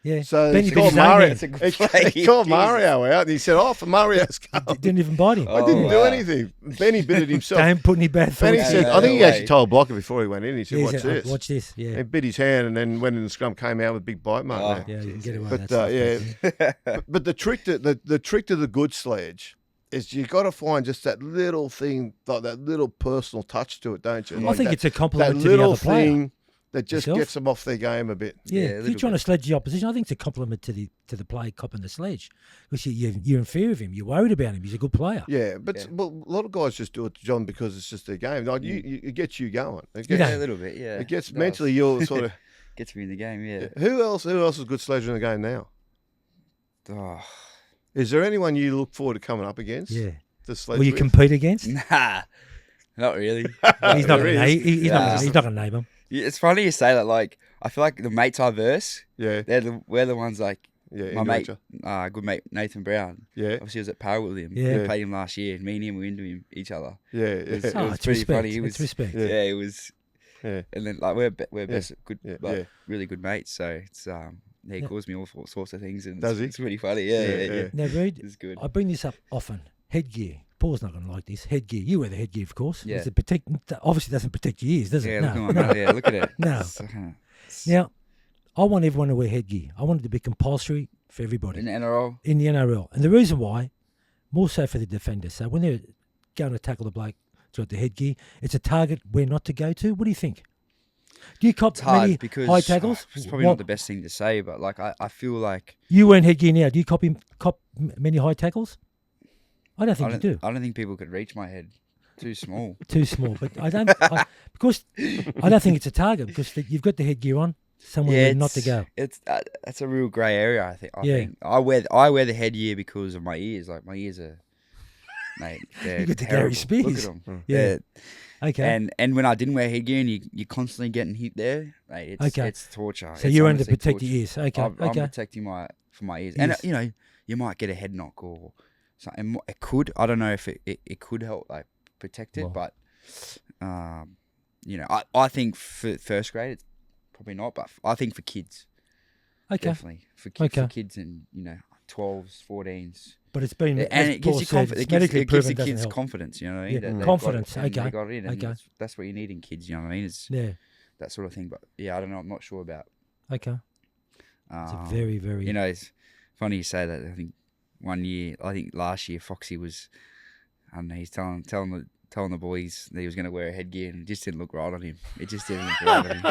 C: Yeah.
A: So
C: Benny
A: he
C: bit
A: called
C: his own
A: Mario.
C: hand.
A: He called Mario out, and he said, "Oh, for Mario's goal,
C: Didn't even bite him.
A: I didn't do anything." Benny bit it himself.
C: Don't put any bad thoughts.
A: Benny
C: in.
A: said, I think he actually told Blocker before he went in. He said,
C: Yeah,
A: "Watch this."
C: Watch this. Yeah.
A: He bit his hand, and then went in the scrum, came out with a big bite mark. there.
C: Yeah, you can get away
A: But
C: with that. stuff,
A: but the trick to the trick to the good sledge is you got to find just that little thing, like that little personal touch to it, don't you?
C: I
A: Like
C: think
A: that,
C: it's a
A: that
C: compliment to the
A: little
C: other player.
A: thing that just
C: Yourself?
A: gets them off their game a bit.
C: Yeah,
B: a
C: if you're
B: little
C: trying
B: bit.
C: to sledge the opposition, I think it's a compliment to the player copping the sledge because you're in fear of him. You're worried about him. He's a good player.
A: Yeah, but well, a lot of guys just do it, John, because it's just their game. Like it gets you going. It
C: You
A: gets,
C: know,
B: A little bit, yeah.
A: it gets
B: does.
A: mentally you're sort of.
B: Gets me in the game, yeah.
A: Who else is a good sledger in the game now?
B: Oh,
A: Is there anyone you look forward to coming up against?
C: Yeah.
A: To sledge
C: Will you
A: with?
C: compete against?
B: nah, not really.
C: He's not
A: There
C: going
A: is.
C: to. He's not going to name him.
B: Yeah, it's funny you say that. Like, I feel like the mates I verse,
A: Yeah,
B: we're the ones like
A: yeah.
B: my mate,
A: individual.
B: good mate Nathan Brown.
A: Yeah,
B: Obviously, I was at Parra with him.
C: Yeah.
B: We played him last year. Me and him were into each other.
A: yeah,
B: It
A: yeah.
B: was
C: It's
B: pretty
C: respect.
B: funny. He
C: It's
B: was
C: respect.
A: Yeah.
B: Yeah, it was.
A: Yeah.
B: And then like we're best good,
A: Yeah,
B: like,
A: yeah.
B: really good mates. So it's he calls me all sorts of things, and
A: Does he?
B: It's really funny. Yeah.
C: Now, Reed,
B: It's good.
C: I bring this up often. Headgear. Paul's not going to like this. Headgear. You wear the headgear, of course.
B: Yeah.
C: Does it protect? Obviously, doesn't protect your ears, does it?
B: Yeah,
C: No.
B: look at my yeah, look at it.
C: No. Now, I want everyone to wear headgear. I want it to be compulsory for everybody
B: In the NRL,
C: in the NRL. And the reason why, more so for the defenders. So when they're going to tackle the bloke, it's got the headgear. It's a target where not to go to. What do you think? Do you cop
B: it's hard
C: many
B: because
C: high tackles?
B: It's probably not the best thing to say, but like I feel like
C: You wearing headgear now. Do you cop many high tackles? I don't think you do.
B: I don't think people could reach my head. Too small.
C: Too small. But because I don't think it's a target because you've got the headgear on somewhere where not to go.
B: It's that's a real grey area. I think.
C: Yeah.
B: I wear the headgear because of my ears. Like my ears are, mate. They're
C: You got the
B: terrible.
C: Gary Spears.
B: Look at them.
C: Yeah. Okay.
B: And when I didn't wear headgear and you're constantly getting hit there, mate, it's torture.
C: So
B: It's
C: you're under to
B: honestly
C: protect
B: torture.
C: your ears. Okay.
B: I'm
C: Okay.
B: protecting for my ears, and
C: Ears.
B: you might get a head knock or something. It could. I don't know if it could help like protect it,
C: Well.
B: but I think for first grade it's probably not, but I think for kids,
C: Okay.
B: definitely for
C: Okay.
B: kids, and 12s, 14s.
C: But it's been,
B: And
C: as
B: it
C: Paul
B: gives you
C: said,
B: confidence.
C: it's
B: It
C: medically
B: gives the
C: proven doesn't
B: kids
C: help.
B: confidence. You know what I mean?
C: Yeah.
B: That they've
C: Confidence,
B: got it, and
C: okay,
B: They got it in, and
C: okay.
B: that's what you need in kids. You know what I mean? It's
C: Yeah.
B: that sort of thing. But yeah, I don't know. I'm not sure about.
C: Okay. It's a very, very.
B: You know, it's funny you say that. I think last year Foxy was, I don't know, he's telling the boys that he was going to wear a headgear, and it just didn't look right on him. It just didn't look right on him.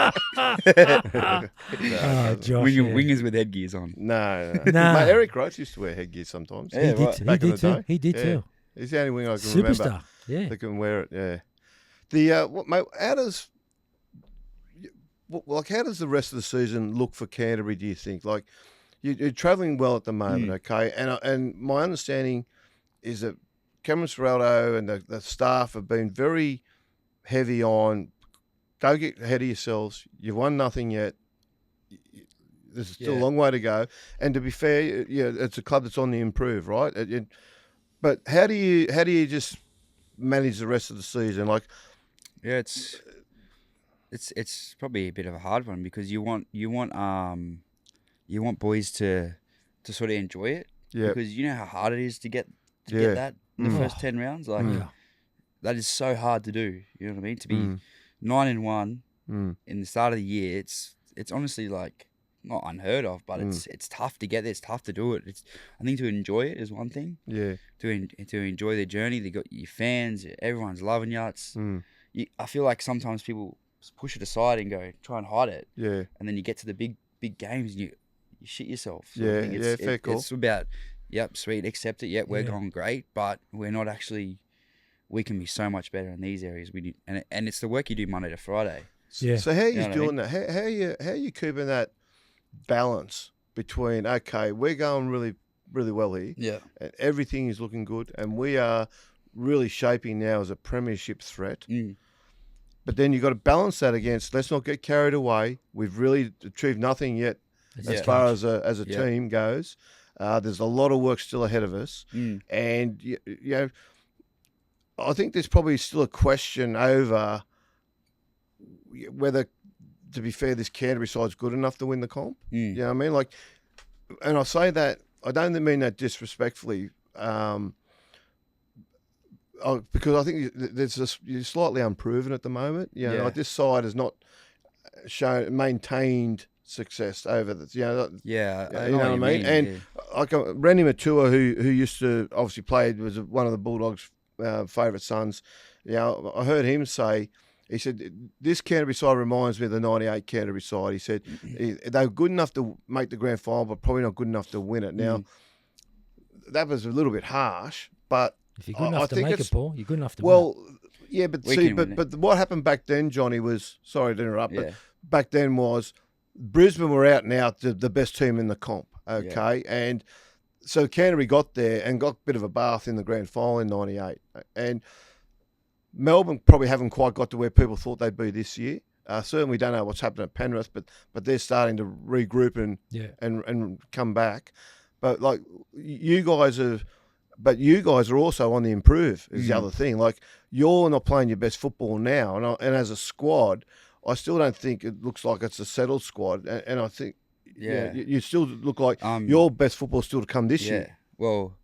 C: Josh.
B: Wingers with headgears on.
A: No.
C: Nah.
A: Mate, Eric Roach used to wear headgear sometimes.
B: Yeah,
C: he
B: right.
C: did.
A: Back
C: He
A: in
C: did
A: the
C: too.
A: day.
C: He did
A: Yeah.
C: too.
A: He's the only wing I can remember
C: Superstar. Yeah.
A: that can wear it. Yeah. The mate, how does the rest of the season look for Canterbury? Do you think? Like, you're travelling well at the moment, okay? And my understanding is that Cameron Ciraldo and the staff have been very heavy on. Don't get ahead of yourselves. You've won nothing yet. There's still a long way to go. And to be fair, it's a club that's on the improve, right? But how do you just manage the rest of the season? Like,
B: yeah, it's probably a bit of a hard one because you want boys to sort of enjoy it.
A: Yeah.
B: Because you know how hard it is to get that in the first 10 rounds. Like that is so hard to do. You know what I mean? To be 9-1 in the start of the year, it's honestly like not unheard of, but it's tough to get there. It's tough to do it. I think to enjoy it is one thing.
A: Yeah.
B: To enjoy the journey, they got your fans, everyone's loving you. I feel like sometimes people push it aside and go try and hide it.
A: Yeah.
B: And then you get to the big games and you shit yourself.
A: Yeah, fair call.
B: It's about, yep, sweet, accept it. Yep, we're going great, but we're not actually. We can be so much better in these areas. We do, and it's the work you do Monday to Friday.
A: Yeah. So how are you
B: know what I
A: doing
B: mean?
A: that? How are you keeping that balance between, okay, we're going really, really well here.
B: Yeah.
A: And everything is looking good, and we are really shaping now as a premiership threat. But then you've got to balance that against, let's not get carried away. We've really achieved nothing yet as far as a team goes. There's a lot of work still ahead of us. And, you know, I think there's probably still a question over whether, to be fair, this Canterbury side's good enough to win the comp. You know what I mean? Like, and I say that, I don't mean that disrespectfully, because I think you're slightly unproven at the moment. You know, like this side has not maintained success over the, you know.
B: Yeah,
A: you know what I mean? And like Randy Matua, who used to obviously play, was one of the Bulldogs' favourite sons. You know, I heard him say, he said, this Canterbury side reminds me of the 98 Canterbury side. He said, they were good enough to make the grand final, but probably not good enough to win it. Now, that was a little bit harsh, but
C: if you're good enough to make it, Paul, you're good enough to win
A: well, yeah, but see, but what happened back then, Johnny, was, sorry to interrupt, but back then was Brisbane were out and out the best team in the comp, okay? And so Canterbury got there and got a bit of a bath in the grand final in 98. And Melbourne probably haven't quite got to where people thought they'd be this year. Certainly don't know what's happened at Penrith, but they're starting to regroup and come back. But like you guys are also on the improve is the other thing. Like you're not playing your best football now, and as a squad, I still don't think it looks like it's a settled squad. And I think you still look like your best football still to come this year.
B: Well,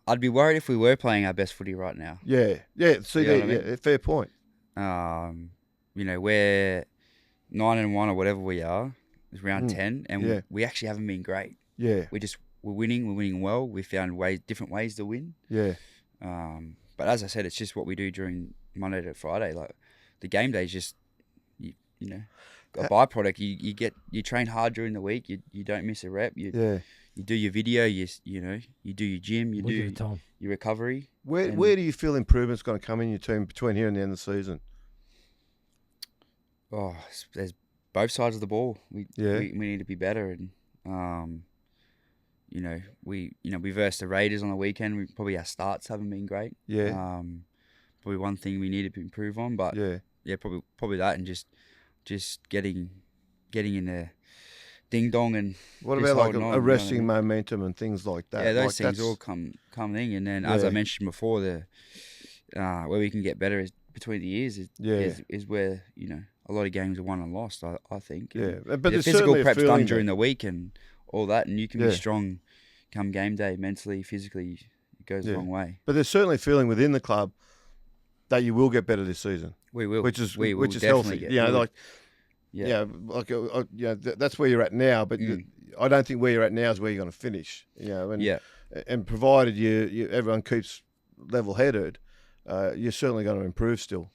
B: I'd be worried if we were playing our best footy right now.
A: Yeah. See,
B: you know what I mean?
A: Fair point.
B: You know, we're 9-1 or whatever we are. It's round 10, and we actually haven't been great.
A: Yeah.
B: We're winning well. We found different ways to win.
A: Yeah.
B: But as I said, it's just what we do during Monday to Friday. Like the game day is just, you know, a byproduct. You train hard during the week. You don't miss a rep. You do your video. You do your gym. You do your recovery.
A: Where do you feel improvement's going to come in your team between here and the end of the season?
B: Oh, there's both sides of the ball. We need to be better, and we versed the Raiders on the weekend. Probably our starts haven't been great.
A: Yeah.
B: Probably one thing we need to improve on, but probably that, and just getting in the ding dong and.
A: What about like arresting momentum and things like that?
B: Yeah, those things all come in, and then as I mentioned before, where we can get better is between the years is where a lot of games are won and lost. I think.
A: Yeah, but
B: the physical prep's done during the week and all that, and you can be strong come game day, mentally, physically, it goes a long way.
A: But there's certainly a feeling within the club that you will get better this season.
B: We will,
A: which is
B: definitely
A: healthy.
B: get,
A: That's where you're at now. But I don't think where you're at now is where you're going to finish. And provided you everyone keeps level-headed, you're certainly going to improve still.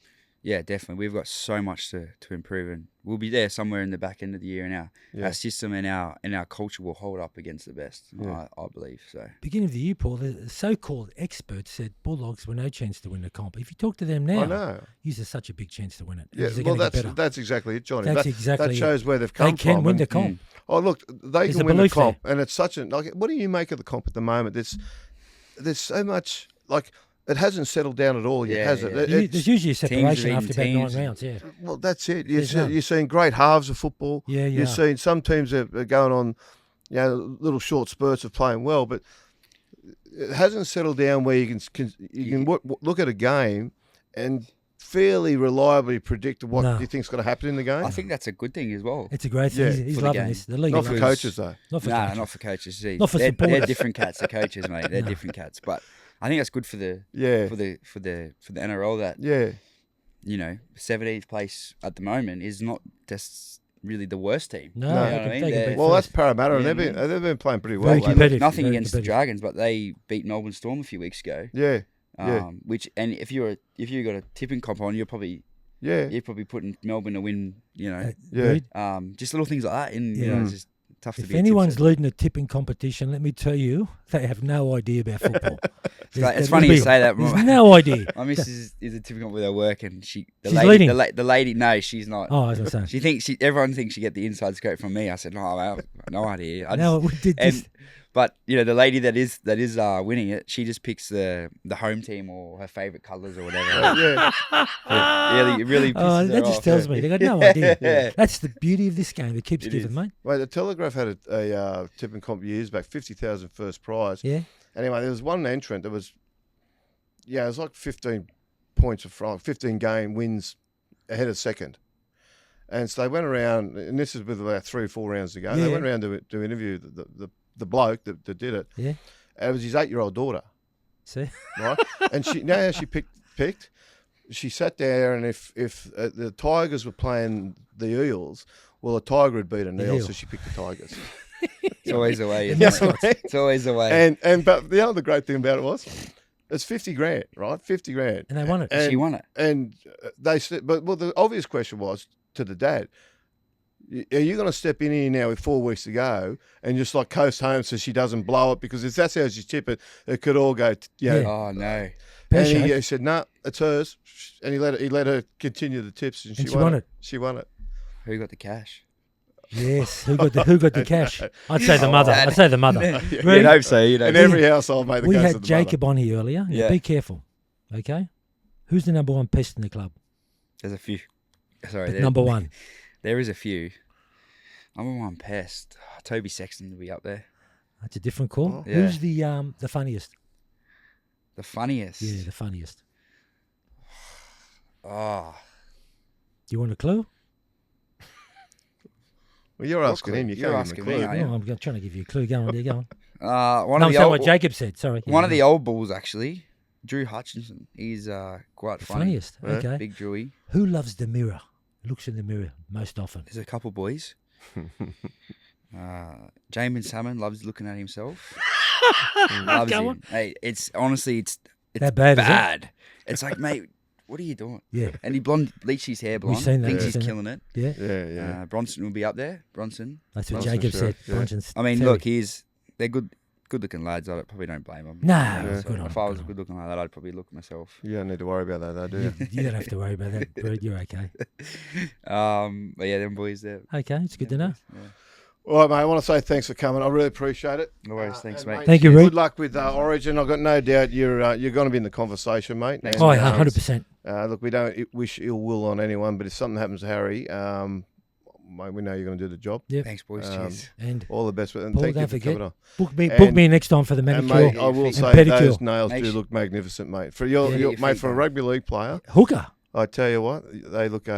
B: Yeah, definitely. We've got so much to improve, and we'll be there somewhere in the back end of the year, and our system and our culture will hold up against the best, I believe. So,
C: beginning of the year, Paul, the so-called experts said Bulldogs were no chance to win the comp. If you talk to them now,
A: I know.
C: there's such a big chance to win it.
A: Yeah, well, that's exactly it, Johnny.
C: That
A: shows where they've come from.
C: They can win the comp.
A: Oh, look, they can win the comp, and it's such a what do you make of the comp at the moment? There's so much it hasn't settled down at all yet, has it?
C: There's usually a separation after about 9 rounds,
A: Well, that's it. You're seeing great halves of football.
C: Yeah,
A: You're seeing some teams are going on, little short spurts of playing well, but it hasn't settled down where you can look at a game and fairly reliably predict what you think's going to happen in the game.
B: I think that's a good thing as well.
C: It's a great thing. He's loving this. The league
A: not for coaches, though.
C: Not for coaches.
B: Not for coaches. See,
C: not for
B: they're different cats. The coaches, mate. They're different cats. But I think that's good for the NRL that 17th place at the moment is not just really the worst team.
C: No,
B: you know what I mean?
A: Well, that's Parramatta, and they've been playing pretty well.
B: Nothing against the Dragons, but they beat Melbourne Storm a few weeks ago. Which if you got a tipping comp on, you're probably putting Melbourne to win. Just little things like that. It's just tough to be.
C: If anyone's leading a tipping competition, let me tell you, they have no idea about football.
B: It's funny you say that.
C: There's no idea.
B: My missus is a tipping comp with her work, and she's
C: leading.
B: The lady, no, she's not.
C: Oh, I was going to
B: say. Everyone thinks she get the inside scoop from me. I said, no, I have no idea.
C: We did this.
B: But the lady that is winning it, she just picks the home team or her favourite colours or whatever. It really pisses her
C: that just
B: off.
C: tells me they got no idea. That's the beauty of this game. It keeps giving, mate.
A: Wait, the Telegraph had a tipping comp years back, 50,000 first prize.
C: Yeah.
A: Anyway, there was one entrant that was, it was like 15 points of front, 15 game wins ahead of second. And so they went around, and this is with about 3 or 4 rounds ago. They went around to interview the bloke that did it.
C: Yeah.
A: And it was his 8-year-old daughter.
C: See?
A: Right? And she picked. She sat there, and if the Tigers were playing the Eels, well, a tiger had beat an eel, so she picked the Tigers.
B: It's always the way. It's always the way.
A: But the other great thing about it was, it's 50 grand, right? 50 grand.
C: And they won it.
A: And
B: she won it.
A: And they said, but the obvious question was to the dad, are you going to step in here now with 4 weeks to go and just coast home so she doesn't blow it? Because if that's how she tip it, it could all go.
B: Oh no!
A: And he said, "No, it's hers," and he let her continue the tips, and she won it. She won it.
B: Who got the cash?
C: Yes, who got the cash? I'd say the mother. I'd say the mother.
B: You'd hope so.
A: In every household, mate.
C: We had Jacob on here earlier.
B: Yeah.
C: Be careful, okay? Who's the number one pest in the club?
B: There's a few. Sorry,
C: number one.
B: There is a few. Number one pest. Toby Sexton will be up there.
C: That's a different call.
A: Oh.
C: Yeah. Who's the funniest?
B: The funniest?
C: Yeah, the funniest.
B: Oh.
C: Do you want a clue?
A: Well, you're asking him. You're asking me.
C: I'm trying to give you a clue. Go on, there, go on.
B: What
C: Jacob said. Sorry.
B: One of the old bulls, actually. Drew Hutchinson. He's quite
C: the
B: funny.
C: Funniest. Okay.
B: Big Drewy.
C: Who loves the mirror? Looks in the mirror most often.
B: There's a couple boys. Jamin Salmon loves looking at himself. Loves him. Hey, it's
C: that bad.
B: It's like, mate, what are you doing?
C: Yeah.
B: And he bleached his hair blonde.
C: We've seen that.
B: Thinks he's killing it.
C: Yeah.
A: Yeah.
B: Bronson will be up there. Bronson.
C: That's what Jacob said.
A: Yeah.
B: I mean, look, they're good-looking lads. I probably don't blame them.
C: No, good on.
B: If I was a good-looking lad, I'd probably look myself.
A: You don't need to worry about that, though, do you?
C: You don't have to worry about that, Brad. You're okay.
B: But yeah, them boys there.
C: Okay, it's good to know.
B: Yeah.
A: All right, mate. I want to say thanks for coming. I really appreciate it.
B: No worries. Thanks, mate.
C: Thank you, Reed.
A: Good luck with Origin. I've got no doubt you're going to be in the conversation, mate. And,
C: 100%.
A: Look, we don't wish ill will on anyone, but if something happens to Harry, mate, we know you're going to do the job.
C: Yep.
B: Thanks, boys. Cheers.
A: And all the best with it. And
C: Paul,
A: thank you
C: don't
A: for
C: forget,
A: coming on.
C: Book me next time for the
A: And
C: manicure.
A: mate, I will say
C: pedicure.
A: those nails do look magnificent, mate. For for a rugby league player,
C: Hooker.
A: I tell you what, they look.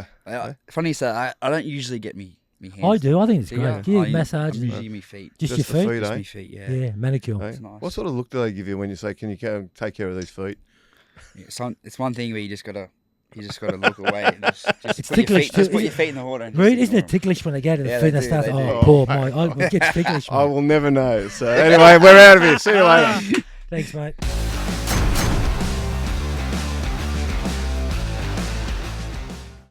B: Funny you say, I don't usually get me my hands.
C: I do. I think it's
B: So,
C: great.
B: yeah,
C: Yeah, massage.
B: I'm
C: and
B: usually my feet.
C: just
A: Just
C: your
A: the
C: feet.
A: feet,
B: Just
A: eh?
B: my feet, yeah.
C: Yeah, manicure.
A: Hey?
B: It's nice.
A: What sort of look do they give you when you say, "Can you take care of these feet"?
B: Yeah, it's one thing where you just gotta look away. And just
C: It's
B: put your
C: ticklish
B: feet, just
C: too,
B: put your
C: isn't
B: feet in the water. And
C: Reed,
B: just
C: isn't it
B: ignore 'em.
C: ticklish when they go to the
B: Yeah,
C: feet and
B: they
C: they
B: do,
C: start?
B: they
C: Oh,
B: do.
C: poor mate. It gets ticklish,
A: I
C: mate.
A: will never know. So anyway, we're out of here. See you later.
C: Thanks, mate.